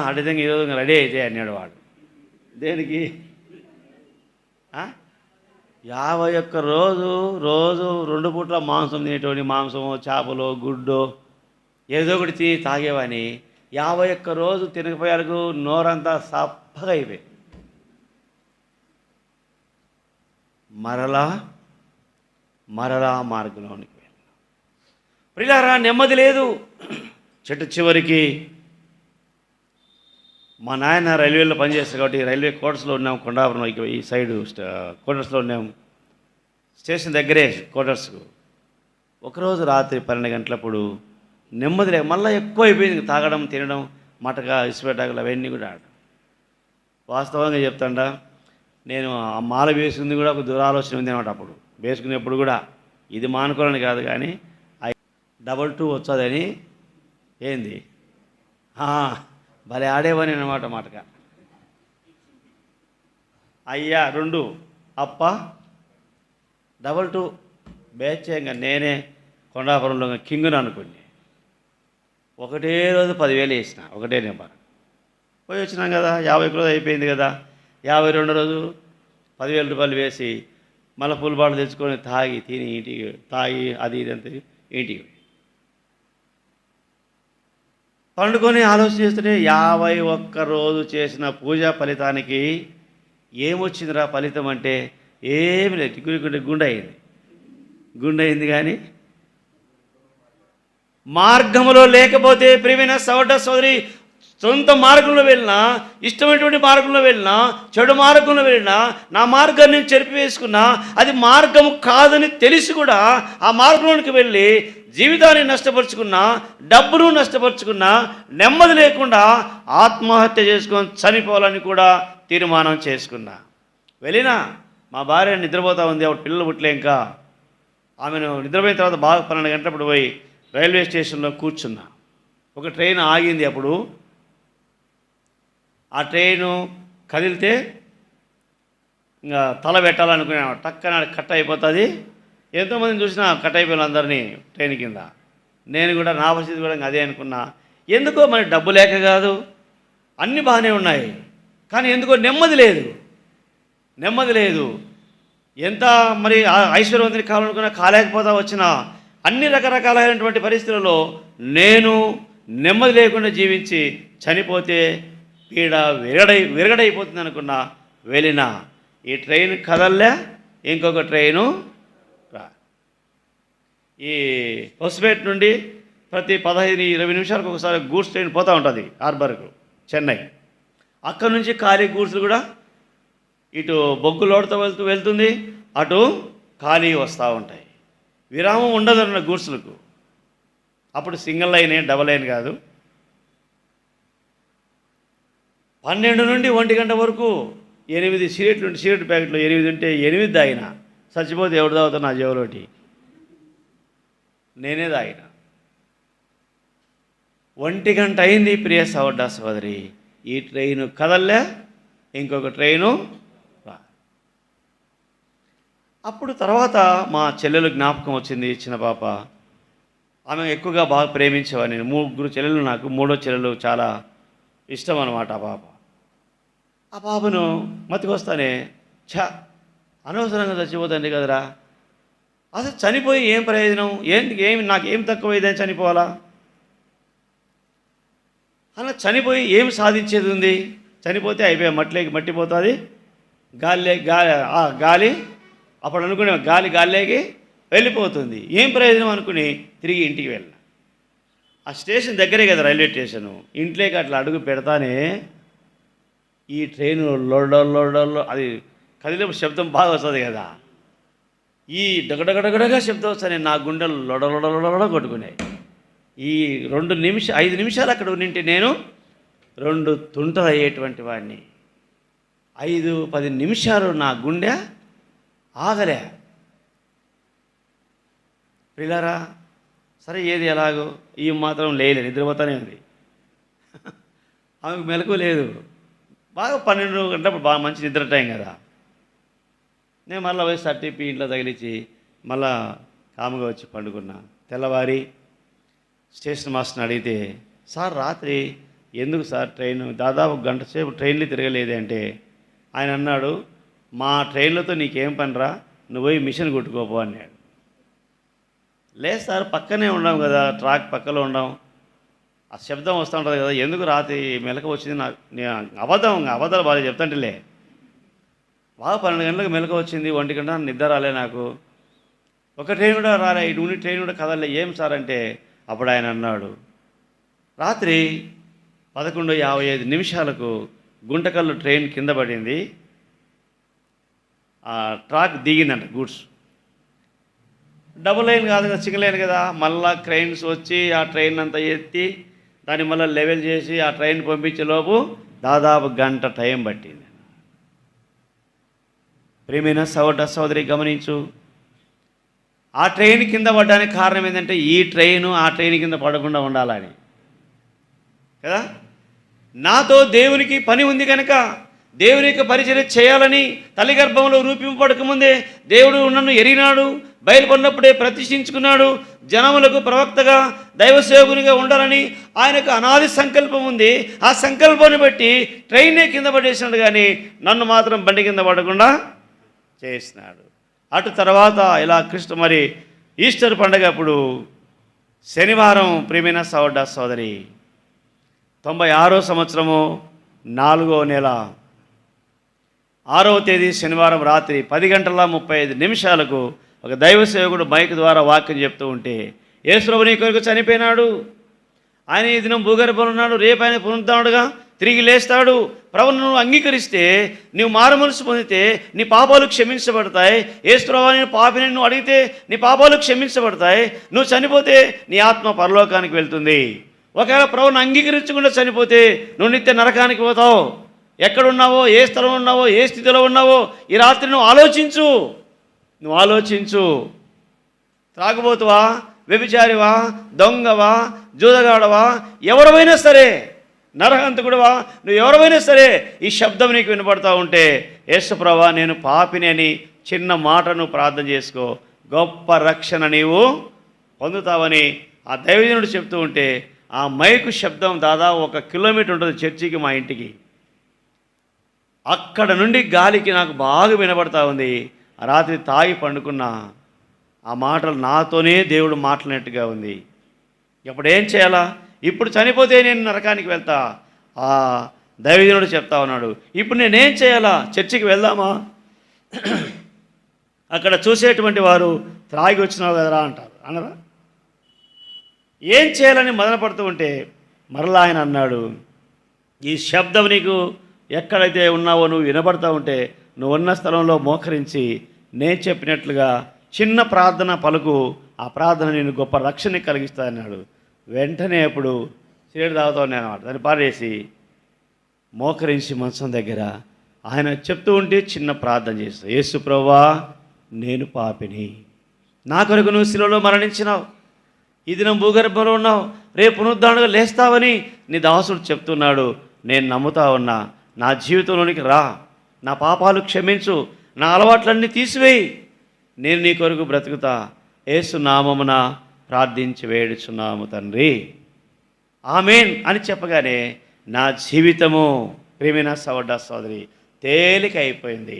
అడిగితే ఈరోజు రెడీ అయితే అన్నాడు వాడు. దేనికి? 51 రోజు 2 పూట్ల మాంసం తినేటోని, మాంసమో చేపలో గుడ్డో ఏదో ఒకటి తాగేవాని 51 రోజు తినకపోయాలకు నోరంతా సప్పగా అయిపోయి మరలా మార్గంలోనికి వెళ్ళాం. ప్రియులారా నెమ్మది లేదు. చెట్టు చివరికి మా నాయన రైల్వేలో పనిచేస్తారు కాబట్టి రైల్వే క్వార్టర్స్లో ఉన్నాం. కొండాపురం ఈ సైడ్ క్వార్టర్స్లో ఉన్నాం. స్టేషన్ దగ్గరే క్వార్టర్స్కు. ఒకరోజు రాత్రి 12 గంటలప్పుడు నెమ్మది లేక మళ్ళీ ఎక్కువ అయిపోయింది. తాగడం, తినడం, మటక, ఇసుపెట్టాకలు అవన్నీ కూడా ఆడడం. వాస్తవంగా చెప్తాండా, నేను ఆ మాల వేసుకుంది కూడా ఒక దురాలోచన ఉంది అనమాట. అప్పుడు వేసుకునేప్పుడు కూడా ఇది మానుకోవాలని కాదు, కానీ 2 వచ్చదని ఏంది భలే ఆడేవని అనమాట. మాటక అయ్యా 2 అప్ప 2 బేచ్యంగా నేనే కొండాపురంలో కింగుని అనుకుని ఒకటే రోజు 10,000 వేసిన, ఒకటే నెంబర్. పోయి వచ్చినాం కదా, 51 రోజు అయిపోయింది కదా. 52 రోజు 10,000 రూపాయలు వేసి మళ్ళీ ఫుల్ బాటిల్ తెచ్చుకొని తాగి తిని ఇంటికి తాగి అది ఇదంతా ఇంటికి పండుకొని ఆలోచన చేస్తుంటే 51 రోజు చేసిన పూజా ఫలితానికి ఏమొచ్చిందిరా ఫలితం అంటే ఏమి లేదు, గుండె అయింది కానీ మార్గంలో లేకపోతే ప్రియమైన సోదర సోదరి, సొంత మార్గంలో వెళ్ళినా, ఇష్టమైనటువంటి మార్గంలో వెళ్ళినా, చెడు మార్గంలో వెళ్ళినా, నా మార్గాన్ని నేను చెరిపివేసుకున్నా, అది మార్గం కాదని తెలిసి కూడా ఆ మార్గంలోనికి వెళ్ళి జీవితాన్ని నష్టపరుచుకున్నా, డబ్బును నష్టపరుచుకున్నా, నెమ్మది లేకుండా ఆత్మహత్య చేసుకొని చనిపోవాలని కూడా తీర్మానం చేసుకున్నా. వెళ్ళినా మా భార్య నిద్రపోతూ ఉంది, ఆవిడ పిల్లలు పుట్టలే ఇంకా. ఆమెను నిద్రపోయిన తర్వాత బాగా 12 గంటలప్పుడు పోయి రైల్వే స్టేషన్లో కూర్చున్నా. ఒక ట్రైన్ ఆగింది. అప్పుడు ఆ ట్రైను కదిలితే ఇంకా తల పెట్టాలనుకున్నాను, టక్కన కట్ అయిపోతుంది. ఎంతోమందిని చూసినా కట్ అయిపోయిన అందరినీ ట్రైన్ కింద. నేను కూడా నా పరిస్థితి కూడా అదే అనుకున్నా. ఎందుకో మరి డబ్బు లేక కాదు, అన్నీ బాగానే ఉన్నాయి, కానీ ఎందుకో నెమ్మది లేదు. ఎంత మరి ఐశ్వర్యవంతుని కావాలనుకున్నా కాలేకపోతా వచ్చిన అన్ని రకరకాలైనటువంటి పరిస్థితులలో నేను నెమ్మది లేకుండా జీవించి చనిపోతే పీడ విరగడైపోతుంది అనుకున్నా. వెళ్ళినా ఈ ట్రైన్ కదల్లే, ఇంకొక ట్రైను ఈ హొస్పేట్ నుండి ప్రతి 15-20 నిమిషాలకు ఒకసారి గూడ్స్ ట్రైన్ పోతూ ఉంటుంది హార్బర్కు, చెన్నై. అక్కడ నుంచి ఖాళీ గూడ్స్లు కూడా ఇటు బొగ్గు లోడుతో వెళ్తుంది, అటు ఖాళీ వస్తూ ఉంటాయి. విరామం ఉండదన్న గూడ్స్లకు. అప్పుడు సింగిల్ లైనే, డబల్ లైన్ కాదు. 12 నుండి 1 గంట వరకు 8 సిగరెట్ ప్యాకెట్లు 8 ఉంటే 8 తాగిన. చచ్చిపోతే ఎవడు తాగుతా నా జేబులోటి, నేనే తాగిన. 1 గంట అయింది ప్రియ సహోదర సహోదరి, ఈ ట్రైను కదల్లే, ఇంకొక ట్రైను. అప్పుడు తర్వాత మా చెల్లెలు జ్ఞాపకం వచ్చింది, చిన్న పాప. ఆమె ఎక్కువగా బాగా ప్రేమించేవాడిని. నేను 3 చెల్లెలు, నాకు 3వ చెల్లెలు చాలా ఇష్టం అన్నమాట. ఆ పాపను మతికొస్తానే అనవసరంగా చచ్చిపోతుంది కదరా, అసలు చనిపోయి ఏం ప్రయోజనం, నాకేం తక్కువైందని చనిపోవాలా, అలా చనిపోయి ఏం సాధించేది ఉంది? చనిపోతే అయిపోయా, మట్టిపోతుంది, గాలి అప్పుడు అనుకునే గాలిలోకి వెళ్ళిపోతుంది, ఏం ప్రయోజనం అనుకుని తిరిగి ఇంటికి వెళ్ళిన. ఆ స్టేషన్ దగ్గరే కదా రైల్వే స్టేషను. ఇంట్లోకి అట్లా అడుగు పెడతానే ఈ ట్రైను లొడలో అది కదిలే శబ్దం బాగా వస్తుంది కదా, ఈ డగడగడగడగా శబ్దం వస్తానే నా గుండెలు లొడలొడలొడ కొట్టుకున్నాయి. ఈ 5 నిమిషాలు అక్కడ ఉండింటే నేను 2 తుంటలు అయ్యేటువంటి వాడిని. 5-10 నిమిషాలు నా గుండె ఆగలే. పిల్లరా సరే, ఏది ఎలాగో ఈ మాత్రం లేలే, నిద్రపోతానే ఉంది. ఆమెకు మెలకు లేదు. బాగా 12 గంటలప్పుడు బాగా మంచి నిద్ర టైం కదా. నేను మళ్ళీ పోయి సర్టిపి ఇంట్లో తగిలించి మళ్ళా కాముగా వచ్చి పండుకున్నా. తెల్లవారి స్టేషన్ మాస్టర్ని అడిగితే, సార్ రాత్రి ఎందుకు సార్ ట్రైన్ దాదాపు 1 గంట సేపు ట్రైన్లు తిరగలేదే అంటే, ఆయన అన్నాడు, మా ట్రైన్లతో నీకేం పనిరా, నువ్వు పోయి మిషన్ కొట్టుకోపో అన్నాడు. లేదు సార్, పక్కనే ఉన్నాం కదా, ట్రాక్ పక్కలో ఉన్నాం, ఆ శబ్దం వస్తూ ఉంటుంది కదా, ఎందుకు రాత్రి మెలకు వచ్చింది నాకు. అబద్ధాలు బాగా చెప్తాంటేలే, బాగా 12 గంటలకు మెలకు వచ్చింది, 1 గంట నిద్ర రాలే నాకు, ఒక ట్రైన్ కూడా రాలే, ఇటు ట్రైన్ కూడా కదలే, ఏం సార్ అంటే, అప్పుడు ఆయన అన్నాడు, రాత్రి 11:55 గుంటకల్లు ట్రైన్ కింద పడింది, ఆ ట్రాక్ దిగిందంట గూడ్స్. డబుల్ లైన్ కాదు కదా, సింగిల్ లైన్ కదా. మళ్ళా క్రైన్స్ వచ్చి ఆ ట్రైన్ అంతా ఎత్తి దాన్ని మళ్ళీ లెవెల్ చేసి ఆ ట్రైన్ పంపించేలోపు దాదాపు 1 గంట టైం పట్టింది. ప్రియమైన సహోదర సహోదరి గమనించు, ఆ ట్రైన్ కింద పడడానికి కారణం ఏంటంటే, ఈ ట్రైను ఆ ట్రైన్ కింద పడకుండా ఉండాలని కదా. నాతో దేవునికి పని ఉంది కనుక దేవుని యొక్క పరిచర్య చేయాలని తల్లి గర్భంలో రూపింపబడకముందే దేవుడు నన్ను ఎరిగినాడు, బయలుపడినప్పుడే ప్రతిష్ఠించుకున్నాడు. జనములకు ప్రవక్తగా దైవ సేవకునిగా ఉండాలని ఆయనకు అనాది సంకల్పం ఉంది. ఆ సంకల్పాన్ని బట్టి ట్రైనే కింద పడేసినాడు, కానీ నన్ను మాత్రం బండి కింద పడకుండా చేసినాడు. అటు తర్వాత ఇలా మరి ఈస్టర్ పండుగ అప్పుడు శనివారం, ప్రియమైన సహోదర సోదరి, 96వ సంవత్సరము 4వ నెల 6వ తేదీ శనివారం రాత్రి 10:35 ఒక దైవ సేవకుడు మైక్ ద్వారా వాక్యం చెప్తూ ఉంటే, యేసుప్రభు నీ కొరకు చనిపోయినాడు, ఆయన ఈ దినం భూగర్భంలో ఉన్నాడు, రేపు ఆయన పునరుద్ధానుడుగా తిరిగి లేస్తాడు. ప్రభువును నువ్వు అంగీకరిస్తే, నువ్వు మారుమనసు పొందితే నీ పాపాలు క్షమించబడతాయి. యేసుప్రభు నేను పాపిని నువ్వు అడిగితే నీ పాపాలు క్షమించబడతాయి. నువ్వు చనిపోతే నీ ఆత్మ పరలోకానికి వెళ్తుంది. ఒకవేళ ప్రభువును అంగీకరించకుండా చనిపోతే నువ్వు నిత్య నరకానికి పోతావు. ఎక్కడున్నావో, ఏ స్థలంలో ఉన్నావో, ఏ స్థితిలో ఉన్నావో ఈ రాత్రి నువ్వు ఆలోచించు. త్రాగుబోతువా, వ్యభిచారివా, దొంగవా, జూదగాడవా, ఎవరైనా సరే, నరహంతకుడువా, నువ్వు ఎవరైనా సరే ఈ శబ్దం నీకు వినపడతా ఉంటే, యేసుప్రభువా నేను పాపిని అని చిన్న మాటను ప్రార్థన చేసుకో, గొప్ప రక్షణ నీవు పొందుతావని ఆ దైవజనుడు చెప్తూ ఉంటే, ఆ మైకు శబ్దం దాదాపు 1 కిలోమీటర్ ఉంటుంది చర్చికి, మా ఇంటికి. అక్కడ నుండి గాలికి నాకు బాగా వినబడతా ఉంది. ఆ రాత్రి తాగి పండుకున్నా, ఆ మాటలు నాతోనే దేవుడు మాట్లాడినట్టుగా ఉంది. ఇప్పుడు ఏం చేయాలా? ఇప్పుడు చనిపోతే నేను నరకానికి వెళ్తా. ఆ దైవజనుడు చెప్తా ఉన్నాడు, ఇప్పుడు నేనేం చేయాలా? చర్చికి వెళ్దామా? అక్కడ చూసేటువంటి వారు త్రాగి వచ్చినావు కదరా అంటారు, అనరా? ఏం చేయాలని మదన పడుతూ ఉంటే మరలా ఆయన అన్నాడు, ఈ శబ్దం నీకు ఎక్కడైతే ఉన్నావో నువ్వు వినబడతా ఉంటే నువ్వు ఉన్న స్థలంలో మోకరించి నేను చెప్పినట్లుగా చిన్న ప్రార్థన పలుకు, ఆ ప్రార్థన నేను గొప్ప రక్షణ కలిగిస్తా అన్నాడు. వెంటనే అప్పుడు సిగరెట్ తాగుతా ఉన్నాను అన్నమాట. దాన్ని పారేసి మోకరించి మంచం దగ్గర ఆయన చెప్తూ ఉంటే చిన్న ప్రార్థన చేస్తా. యేసు ప్రభువా నేను పాపిని, నా కొరకు నువ్వు శిలువలో మరణించినావు, ఈ దినం భూగర్భంలో ఉన్నావు, రేపు పునరుద్ధానుడుగా లేస్తావని నీ దాసుడు చెప్తున్నాడు. నేను నమ్ముతా ఉన్నా, నా జీవితంలోనికి రా, నా పాపాలు క్షమించు, నా అలవాట్లన్నీ తీసివేయి, నేను నీ కొరకు బ్రతుకుతా, యేసు నామమున ప్రార్థించి వేడుచున్నాము తండ్రి, ఆమేన్ అని చెప్పగానే నా జీవితము ప్రియమైన సోదరి తేలిక అయిపోయింది.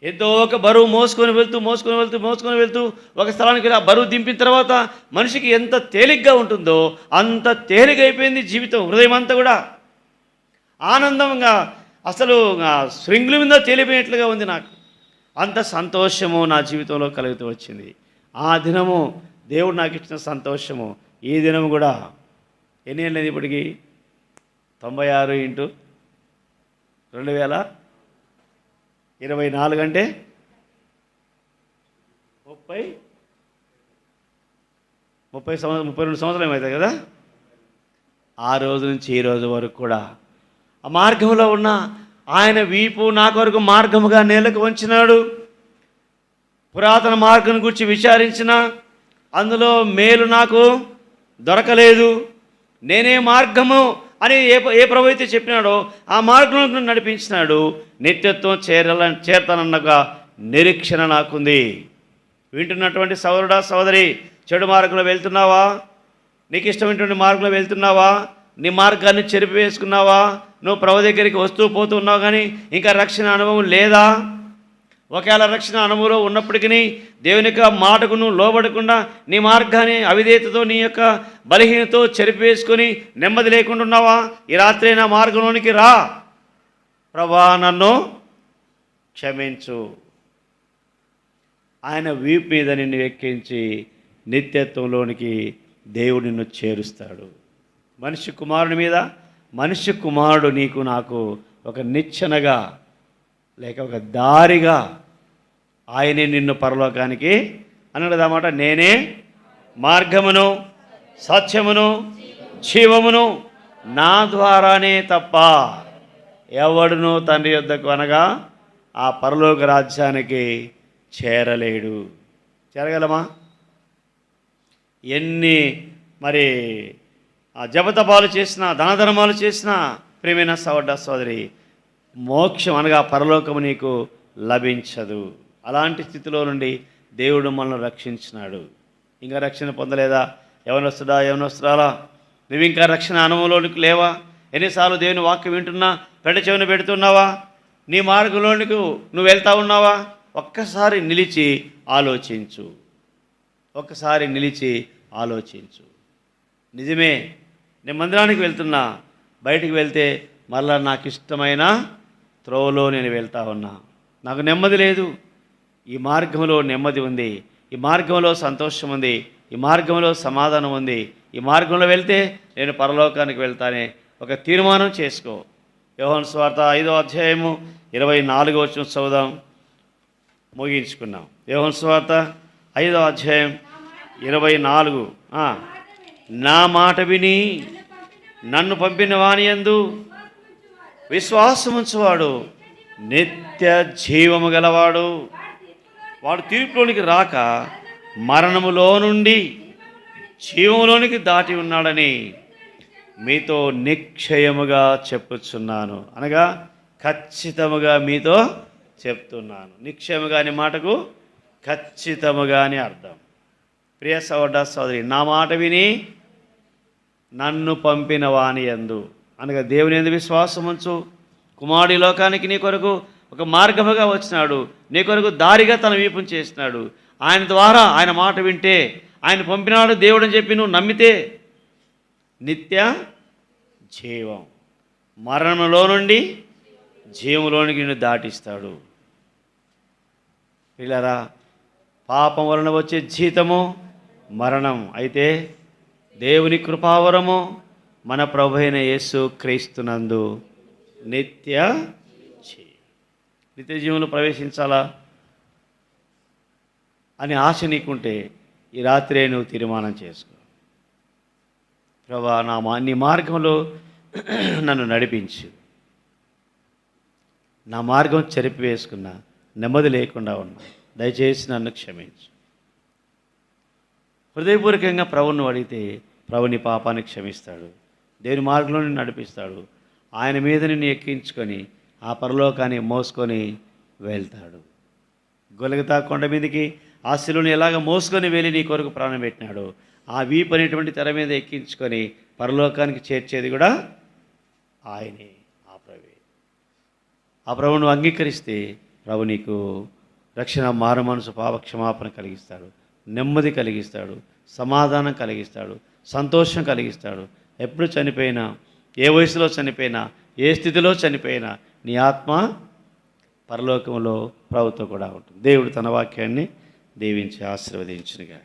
ఏదో ఒక బరువు మోసుకొని వెళ్తూ ఒక స్థలానికి వెళ్ళి ఆ బరువు దింపిన తర్వాత మనిషికి ఎంత తేలిగ్గా ఉంటుందో అంత తేలిక అయిపోయింది జీవితం. హృదయం అంతా కూడా ఆనందంగా, అసలు శృంగుల మీద తేలిపోయినట్లుగా ఉంది. నాకు అంత సంతోషము నా జీవితంలో కలుగుతూ వచ్చింది. ఆ దినము దేవుడు నాకు ఇచ్చిన సంతోషము ఈ దినము కూడా ఎన్ని ఏళ్ళది ఇప్పటికి? 96 × 2024 అంటే 32 సంవత్సరాలు ఏమవుతాయి కదా. ఆ రోజు నుంచి ఈ రోజు వరకు కూడా ఆ మార్గంలో ఉన్న ఆయన వీపు నా కొరకు మార్గముగా నేలకు వంచినాడు. పురాతన మార్గం గురించి విచారించిన అందులో మేలు నాకు దొరకలేదు. నేనే మార్గము అని ఏ ప్రభు అయితే చెప్పినాడో ఆ మార్గంలో నడిపించినాడు. నిత్యత్వం చేరతానన్నగా నిరీక్షణ నాకుంది. వింటున్నటువంటి సోదరుడా సోదరి, చెడు మార్గంలో వెళ్తున్నావా? నీకు ఇష్టమైనటువంటి మార్గంలో వెళ్తున్నావా? నీ మార్గాన్ని చెరిపివేసుకున్నావా? నువ్వు ప్రభు దగ్గరికి వస్తూ పోతూ ఉన్నావు కానీ ఇంకా రక్షణ అనుభవం లేదా? ఒకవేళ రక్షణ అనుభవంలో ఉన్నప్పటికీ దేవుని యొక్క మాటకు నువ్వు లోబడకుండా నీ మార్గాన్ని అవిధేయతతో, నీ యొక్క బలహీనతో చెరిపివేసుకొని నెమ్మది లేకుండా ఉన్నావా? ఈ రాత్రి నా మార్గంలోనికి రా, ప్రభా నన్ను క్షమించు. ఆయన వీపు మీద నిన్ను ఎక్కించి నిత్యత్వంలోనికి దేవుడు నిన్ను చేరుస్తాడు. మనిషి కుమారుని మీద, మనిషి కుమారుడు నీకు నాకు ఒక నిచ్చెనగా లేక ఒక దారిగా ఆయనే నిన్ను పరలోకానికి అన్నాడు అన్నమాట. నేనే మార్గమును సత్యమును జీవమును, నా ద్వారానే తప్ప ఎవడును తండ్రి యొద్దకు అనగా ఆ పరలోక రాజ్యానికి చేరలేడు. చేరగలమా? ఎన్ని మరి జపతపాలు చేసినా, దానధర్మాలు చేసినా ప్రియమైన సోదరి, మోక్షం అనగా పరలోకము నీకు లభించదు. అలాంటి స్థితిలో నుండి దేవుడు మనల్ని రక్షించినాడు. ఇంకా రక్షణ పొందలేదా? యవనస్తురాలా, నువ్వు ఇంకా రక్షణ అనుభవంలోనికి లేవా? ఎన్నిసార్లు దేవుని వాక్యం వింటున్నా పెద్ద చెవిని పెడుతున్నావా? నీ మార్గంలోనికి నువ్వు వెళ్తా ఉన్నావా? ఒక్కసారి నిలిచి ఆలోచించు. నిజమే, నేను మందిరానికి వెళ్తున్నా, బయటికి వెళ్తే మళ్ళా నాకు ఇష్టమైన త్రోవలో నేను వెళ్తా ఉన్నా, నాకు నెమ్మది లేదు. ఈ మార్గంలో నెమ్మది ఉంది, ఈ మార్గంలో సంతోషం ఉంది, ఈ మార్గంలో సమాధానం ఉంది. ఈ మార్గంలో వెళ్తే నేను పరలోకానికి వెళ్తానే ఒక తీర్మానం చేసుకో. యోహాను సువార్త 5వ అధ్యాయము 24వ వచనం చదువుదాం, ముగించుకున్నాం. యోహాను సువార్త 5వ అధ్యాయం 24. నా మాట విని నన్ను పంపిన వాని యందు విశ్వాసముంచువాడు నిత్య జీవము గలవాడు, వాడు తీర్పులోనికి రాక మరణములో నుండి జీవములోనికి దాటి ఉన్నాడని మీతో నిశ్చయముగా చెప్పుచున్నాను. అనగా ఖచ్చితముగా మీతో చెప్తున్నాను. నిశ్చయముగా అనే మాటకు ఖచ్చితముగా అని అర్థం. ప్రియ సహోదర సహోదరి, నా మాట విని నన్ను పంపిన వాని యందు అనగా దేవుని యందు విశ్వాసం ఉంచు. కుమారుడి లోకానికి నీ కొరకు ఒక మార్గముగా వచ్చినాడు, నీ కొరకు దారిగా తన వీపును చేసినాడు. ఆయన ద్వారా ఆయన మాట వింటే, ఆయన పంపినాడు దేవుడు అని చెప్పి నువ్వు నమ్మితే నిత్య జీవం, మరణంలో నుండి జీవంలోనికి నిన్ను దాటిస్తాడు. పిల్లరా, పాపం వలన వచ్చే జీతము మరణం, అయితే దేవుని కృపావరము మన ప్రభు అయిన యేసు క్రీస్తునందు నిత్య జీవంలో ప్రవేశించాలా అని ఆశ నీకుంటే ఈ రాత్రే నువ్వు తీర్మానం చేసుకో. ప్రభా, నీ మార్గంలో నన్ను నడిపించు. నా మార్గం చెరిపివేసుకున్నా, నెమ్మది లేకుండా ఉన్నా, దయచేసి నన్ను క్షమించు. హృదయపూర్వకంగా ప్రభువును అడిగితే ప్రభు నీ పాపాన్ని క్షమిస్తాడు, దేవుని మార్గంలో నిన్ను నడిపిస్తాడు. ఆయన మీద నిన్ను ఎక్కించుకొని ఆ పరలోకాన్ని మోసుకొని వెళ్తాడు. గొలగతా కొండ మీదకి ఆ శిలువను ఎలాగ మోసుకొని వెళ్ళి నీ కొరకు ప్రాణం పెట్టినాడు, ఆ వీపు అనేటువంటి తెర మీద ఎక్కించుకొని పరలోకానికి చేర్చేది కూడా ఆయనే, ఆ ప్రభువే. ఆ ప్రభువును అంగీకరిస్తే ప్రభు నీకు రక్షణ, మారు మనసు, పాప క్షమాపణ కలిగిస్తాడు, నెమ్మది కలిగిస్తాడు, సమాధానం కలిగిస్తాడు, సంతోషం కలిగిస్తాడు. ఎప్పుడు చనిపోయినా, ఏ వయసులో చనిపోయినా, ఏ స్థితిలో చనిపోయినా నీ ఆత్మ పరలోకంలో ప్రభుతో కూడా ఉంటుంది. దేవుడు తన వాక్యాన్ని దీవించి ఆశీర్వదించునుగా.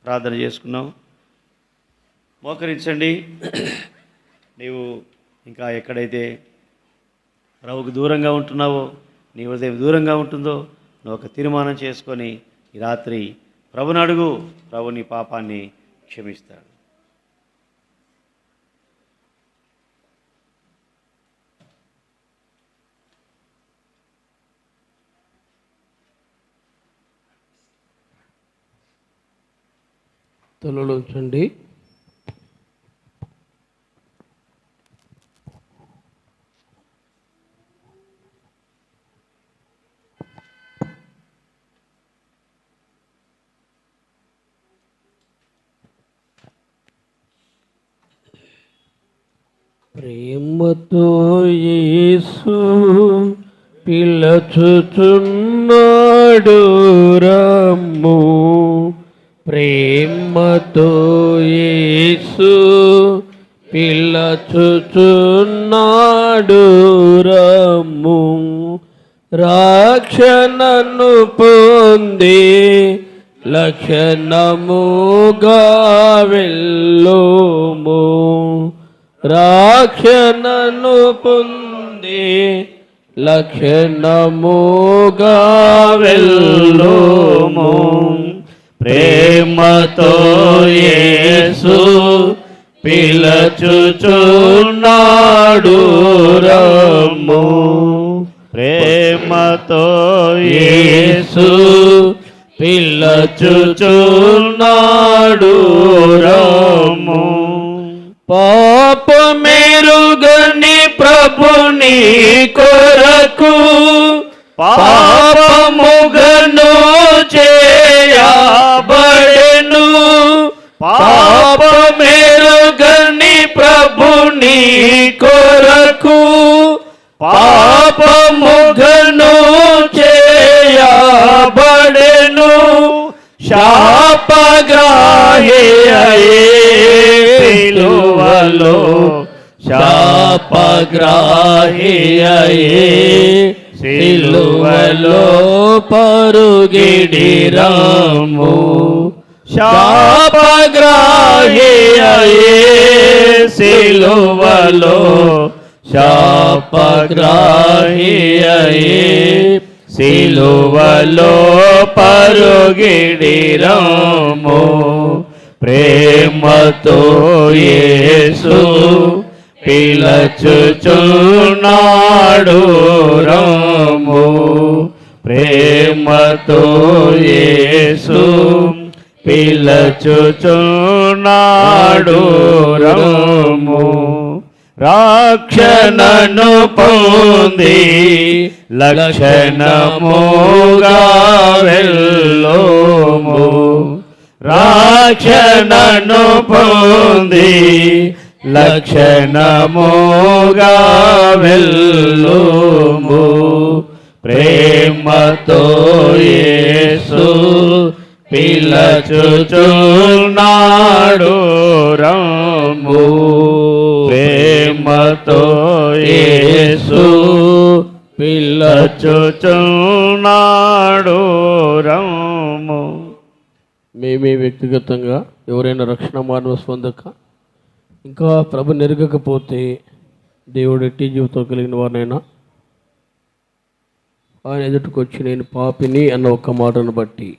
ప్రార్థన చేసుకున్నాం. మోకరించండి. నీవు ఇంకా ఎక్కడైతే ప్రభువుకు దూరంగా ఉంటున్నావో, నీ హృదయం దూరంగా ఉంటుందో నువ్వు ఒక తీర్మానం చేసుకొని ఈ రాత్రి ప్రభుని అడుగు. ప్రభు నీ పాపాన్ని క్షమిస్తాడు. తలలోంచండి. ప్రేమతో యేసు పిలుచుచున్నాడు రమ్ము, ప్రేమతో యేసు పిలుచుచున్నాడు రమ్ము, రక్షణను పొంది లక్షణముగా వెళ్ళుము, రక్షణను పొంది లక్షణముగా వెళ్ళుము, ప్రేమతో యేసు పిలుచుచున్నాడు రమ్ము, ప్రేమతో యేసు పిలుచుచున్నాడు రమ్ము, పాపమెరుగని ప్రభుని కొరకు పాపముగను చేయబడెను, పాపమెరుగని ప్రభుని కొరకు పాపముగను చేయబడెను, శాపగ్రాహి అయ్యే సిలువలో శాపగ్రాహి శాపగ్రాహియయే సిలువలో పరుగిడిరము శాపగ్రాహియయే సిలువలో శాపగ్రాహియయే సిలువలో పరుగిడిరము ప్రేమతో యేసు పిలచుచున్నాడు రము ప్రేమతో యేసు పిలచుచున్నాడు రము రక్షణను పొంది లక్షణముగా వెళ్ళోము రక్షణను పొంది లక్షణముగా వెళ్ళుము ప్రేమతో యేసు పిలచుచున్నాడు రము ప్రేమతో యేసు పిలచుచున్నాడు రము. మేమే వ్యక్తిగతంగా ఎవరైనా రక్షణ మార్గం పొందక ఇంకా ప్రభు నెరగకపోతే దేవుడు ఎట్టి జీవితం కలిగిన వారినైనా ఆయన ఎదుటికి వచ్చి నేను పాపిని అన్న ఒక్క మాటను బట్టి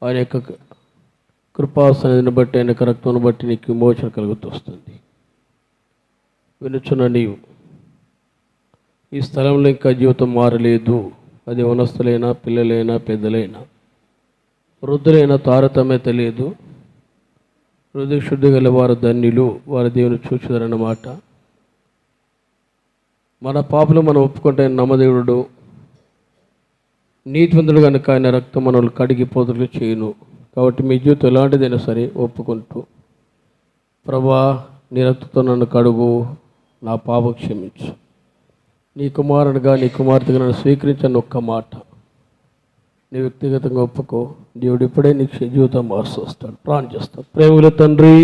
ఆయన యొక్క కృపాసన్నిధిని బట్టి ఆయన యొక్క రక్తాన్ని బట్టి నీకు విమోచన కలుగుతూ వస్తుంది. వినుచున్న నీవు ఈ స్థలంలో ఇంకా జీవితం మారలేదు, అది వనస్తులైనా పిల్లలైనా పెద్దలైనా వృద్ధులైన తారతమ్య తెలియదు, హృదయ శుద్ధి గల వారు ధన్యులు, వారి దేవుని చూచుదరన్నమాట. మన పాపలు మనం ఒప్పుకుంటే నమ్మదేవుడు నీతివంతుడు కనుక ఆయన రక్తం మనల్ని కడిగిపోతులు చేయను. కాబట్టి మీ జీవితం ఎలాంటిదైనా సరే ఒప్పుకుంటూ ప్రభా నీ రక్తంతో నన్ను కడుగు, నా పాపం క్షమించు, నీ కుమారుడిగా నీ కుమార్తెగా నన్ను స్వీకరించని ఒక్క మాట నీ వ్యక్తిగతంగా ఒప్పుకో. దేవుడు ఇప్పుడే నీ జీవితం మార్చి వస్తాడు, ప్రాణం చేస్తాడు. ప్రేమల తండ్రి,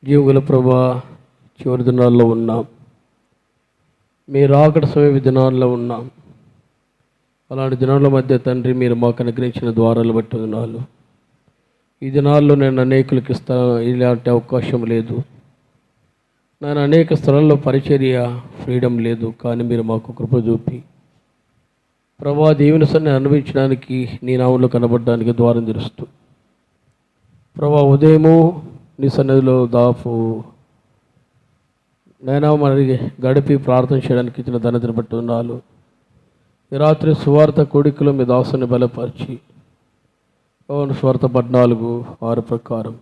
జీవుల ప్రభా, చివరి దినాల్లో ఉన్నాం, మీరు రాకడ సమయ దినాల్లో ఉన్నాం. అలాంటి దినాల మధ్య తండ్రి మీరు మాకు అనుగ్రహించిన ద్వారాలు బట్టి దినాలు. ఈ దినాల్లో నేను అనేకులకి ఇలాంటి అవకాశం లేదు, నేను అనేక స్థలాల్లో పరిచర్య ఫ్రీడమ్ లేదు, కానీ మీరు మాకు కృప చూపి ప్రభా దేవుని సన్ని అనుభవించడానికి నీ నామంలో కనబడడానికి ద్వారం తెరుస్తూ ప్రభా ఉదయము నీ సన్నిధిలో దాపు నేను మరి గడిపి ప్రార్థన చేయడానికి ఇచ్చిన ధన్యతను బట్టి ఉన్నాను. ఈ రాత్రి సువార్త కోడికలో మీ దాసుని బలపరిచి స్వార్థ 14:6 ప్రకారం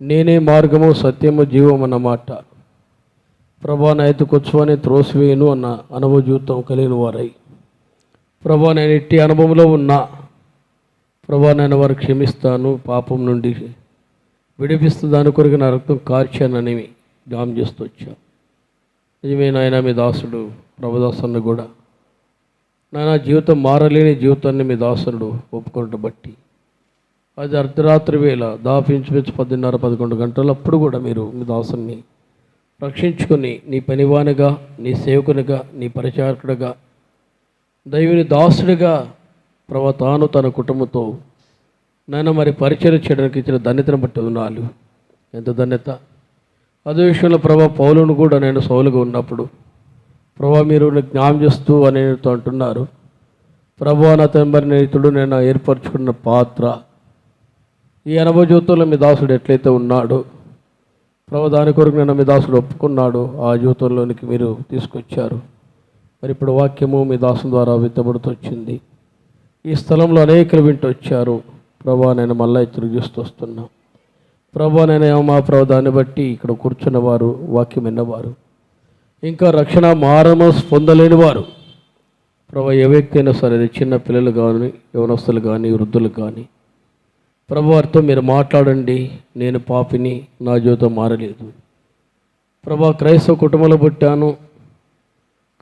నేనే మార్గము సత్యము జీవం అన్నమాట ప్రభా నా ఎత్తుకొచ్చువని త్రోసివేయను అన్న అనుభవ జీవితం కలిగిన వారై ప్రభా నేను ఇట్టి అనుభవంలో ఉన్నా ప్రభా నేను వారు క్షమిస్తాను, పాపం నుండి విడిపిస్తూ దాని కొరకు నా రక్తం కార్చానని జ్ఞాపం చేస్తూ వచ్చా. నిజమే నాయన, మీ దాసుడు ప్రభుదాసుని కూడా నాయన జీవితం మారలేని జీవితాన్ని మీ దాసుడు ఒప్పుకున్నట్టు బట్టి అది అర్ధరాత్రి వేళ దాపించుమించు 10:30-11 గంటలు అప్పుడు కూడా మీరు మీ దాసుని రక్షించుకొని నీ పనివానిగా, నీ సేవకునిగా, నీ పరిచారకుడిగా, దైవుని దాసుడిగా ప్రభా తాను తన కుటుంబంతో నేను మరి పరిచయం చేయడానికి ఇచ్చిన ధన్యతను బట్టి ఉన్నాను. ఎంత ధన్యత! అదే విషయంలో ప్రభా పౌలును కూడా నేను సౌలుగా ఉన్నప్పుడు ప్రభా మీరు జ్ఞాపం చేస్తూ అనేతో అంటున్నారు, ప్రభా నా తండ్రి నేతుడు నేను ఏర్పరచుకున్న పాత్ర ఈ అనుభవ జీవితంలో మీ దాసుడు ఎట్లయితే ఉన్నాడో ప్రభా దాని కొరకు నేను మీ దాసుడు ఒప్పుకున్నాడు, ఆ జీవితంలోనికి మీరు తీసుకొచ్చారు. మరి ఇప్పుడు వాక్యము మీ దాసు ద్వారా విత్తబడుతూ వచ్చింది. ఈ స్థలంలో అనేకలు వింటూ వచ్చారు ప్రభా, నేను మళ్ళా తిరిగి చూస్తూ వస్తున్నా ప్రభా. నేను మా ప్రభా దాన్ని బట్టి ఇక్కడ కూర్చున్న వారు, వాక్యం విన్నవారు, ఇంకా రక్షణ మారము పొందలేని వారు ప్రభా, ఏ వ్యక్తి అయినా సరే, చిన్న పిల్లలు కానీ, యవనస్తులు కానీ, వృద్ధులు కానీ ప్రభు వారితో మీరు మాట్లాడండి. నేను పాపిని, నా జీవితం మారలేదు ప్రభా, క్రైస్తవ కుటుంబంలో పుట్టాను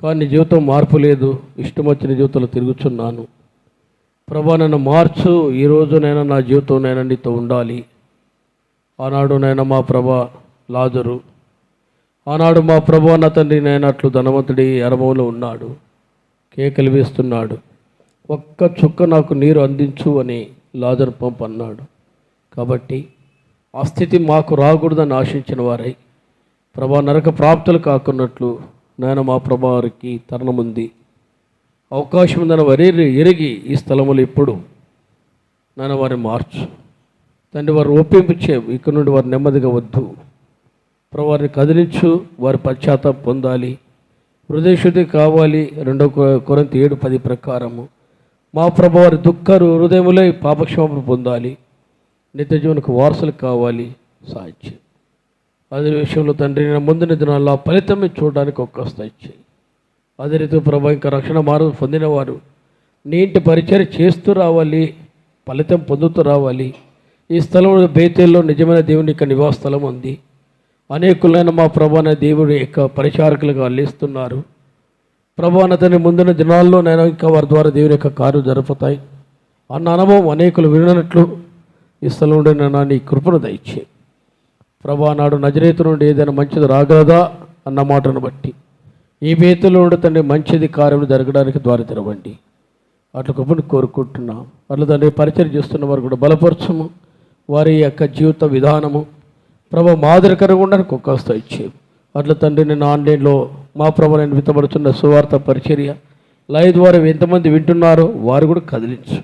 కానీ జీవితం మార్పు లేదు, ఇష్టం వచ్చిన జీవితంలో తిరుగుచున్నాను ప్రభా, నన్ను మార్చు. ఈరోజు నేను నా జీవితం నేను నీతో ఉండాలి. ఆనాడు నేను మా ప్రభా లాజరు ఆనాడు మా ప్రభువు నా తండ్రి నేనట్లు ధనవంతుడి అరమంలో ఉన్నాడు, కేకలు వేస్తున్నాడు, ఒక్క చుక్క నాకు నీరు అందించు అని లాజరు పంపు అన్నాడు. కాబట్టి ఆ స్థితి మాకు రాకూడదని ఆశించిన వారై ప్రభా నరక ప్రాప్తులు కాకున్నట్లు నాయన మా ప్రభా వారికి తరుణం ఉంది, అవకాశం ఉందని వారి ఎరిగి ఈ స్థలములు ఇప్పుడు నాయన వారిని మార్చు తండ్రి. వారు ఒప్పింపు చేయవు, ఇక్కడ నుండి వారు నెమ్మదిగా వద్దు ప్రభు, వారిని కదిలించు, వారి పశ్చాత్తాపం పొందాలి, హృదయశుద్ధి కావాలి. 2 కొరింథీ 7:10 ప్రకారము మా ప్రభు వారి దుఃఖ హృదయములే పాపక్షమాపణ పొందాలి, నిత్య జీవనకు వారసులు కావాలి. సాధ్యం అదే విషయంలో తండ్రి నేను ముందున దినాల్లో ఫలితం చూడడానికి ఒక్క ఇచ్చేయి. అదే రీతి ప్రభు ఇంకా రక్షణ మార్గం పొందిన వారు నీ ఇంటి పరిచయం చేస్తూ రావాలి, ఫలితం పొందుతూ రావాలి. ఈ స్థలంలో బేతేల్లో నిజమైన దేవుని యొక్క నివాస స్థలం ఉంది. అనేకులైన మా ప్రభు అనే దేవుడి యొక్క పరిచారకులుగా అల్లిస్తున్నారు. ప్రభు అతని ముందున్న దినాల్లో నేను ఇంకా వారి ద్వారా దేవుని యొక్క కార్యం జరుపుతాయి అన్న అనుభవం అనేకులు వినట్లు ఈ స్థలంలో నేను నీ కృపను దయచే ప్రభు. నాడు నజరేతు నుండి ఏదైనా మంచిది రాగలదా అన్న మాటను బట్టి ఈ బేతులో ఉండి తండ్రి మంచిది కార్యం జరగడానికి ద్వారా తెరవండి, అట్లా కృపను కోరుకుంటున్నాం. అట్లా తండ్రి పరిచయం చేస్తున్న వారు కూడా బలపరచము, వారి యొక్క జీవిత విధానము ప్రభు మాదిరికరంగా ఉండడానికి ఒక్క ఇచ్చేవి. అట్లా తండ్రి నేను ఆన్లైన్లో మా ప్రభు నేను విత్తబడుతున్న సువార్త పరిచర్య లైవ్ ద్వారా ఎంతమంది వింటున్నారో వారు కూడా కదిలించు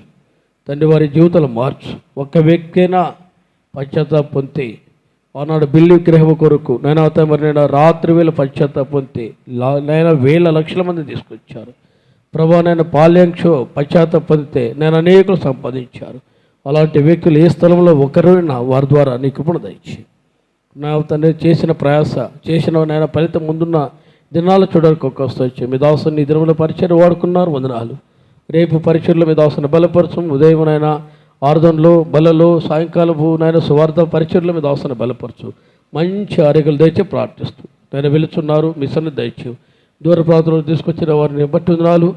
తండ్రి, వారి జీవితాలు మార్చు. ఒక్క వ్యక్తైనా పశ్చాత్తాపం పొంది ఆనాడు బిల్లు విగ్రహం కొరకు నేను మరి నేను రాత్రి వేళ పశ్చాత్తాపం పొంది నేను 1,000 లక్షల మంది తీసుకొచ్చారు ప్రభా. నేను పాల్యాంక్షో పశ్చాత్తాపం పొందితే నేను అనేకులు సంపాదించారు. అలాంటి వ్యక్తులు ఏ స్థలంలో ఒకరైనా వారి ద్వారా నీ కృపను దయచి నా తండ్రి చేసిన ప్రయాస చేసిన నేను ఫలితం ముందున్న దినాలు చూడడానికి ఒక్క వచ్చి మీ దాసుని దినముల పరిచయం వాడుకున్నారు, వందనాలు. రేపు పరిచయలో మీ దాసుని బలపరచం, ఉదయమునైనా ఆర్ధంలో బలలో సాయంకాలపు నాయన సువార్త పరిచయలో మీ దాసుని బలపరచు, మంచి ఆరోగ్యాలు దయచి ప్రార్థిస్తూ నేను వెళుతున్నారు మీ సన్ని దయచు. దూర ప్రాంతంలో తీసుకొచ్చిన వారిని బట్టి వందనాలు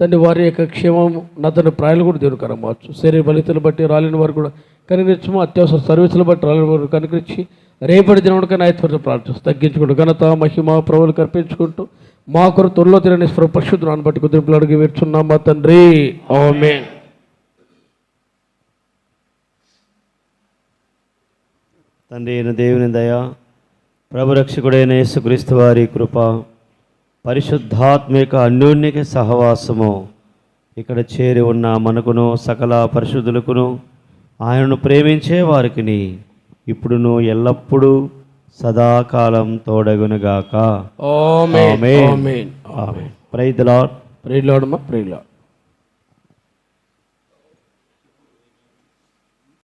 తండ్రి. వారి యొక్క క్షేమం నా తండ్రి ప్రాయాలు కూడా దేవుని మార్చు. శరీర బలితలు బట్టి రాలేని వారు కూడా కనికరించము, అత్యవసర సర్వీసులు బట్టి రాలేని వారు కనికరించి రేపటి దినముడికైనా ఐశ్వర్య ప్రార్థిస్తూ తగ్గించుకుంటూ ఘనత మహిమ ప్రభువులు కల్పించుకుంటూ మా కొరకు త్వరలో తిరని పరిశుద్ధులను బట్టి కుదింపులు అడిగి వేడుచున్నాం మా తండ్రి, ఆమేన్. తండ్రి అయిన దేవుని దయ, ప్రభు రక్షకుడైన యేసుక్రీస్తు వారి కృప, పరిశుద్ధాత్మిక అన్యోన్యక సహవాసము ఇక్కడ చేరి ఉన్న మనకును సకల పరిశుద్ధులకును ఆయనను ప్రేమించే వారికి ఇప్పుడును ఎల్లప్పుడూ సదాకాలం తోడగునుగాక. Amen. Amen. Praise the Lord. Praise the lord.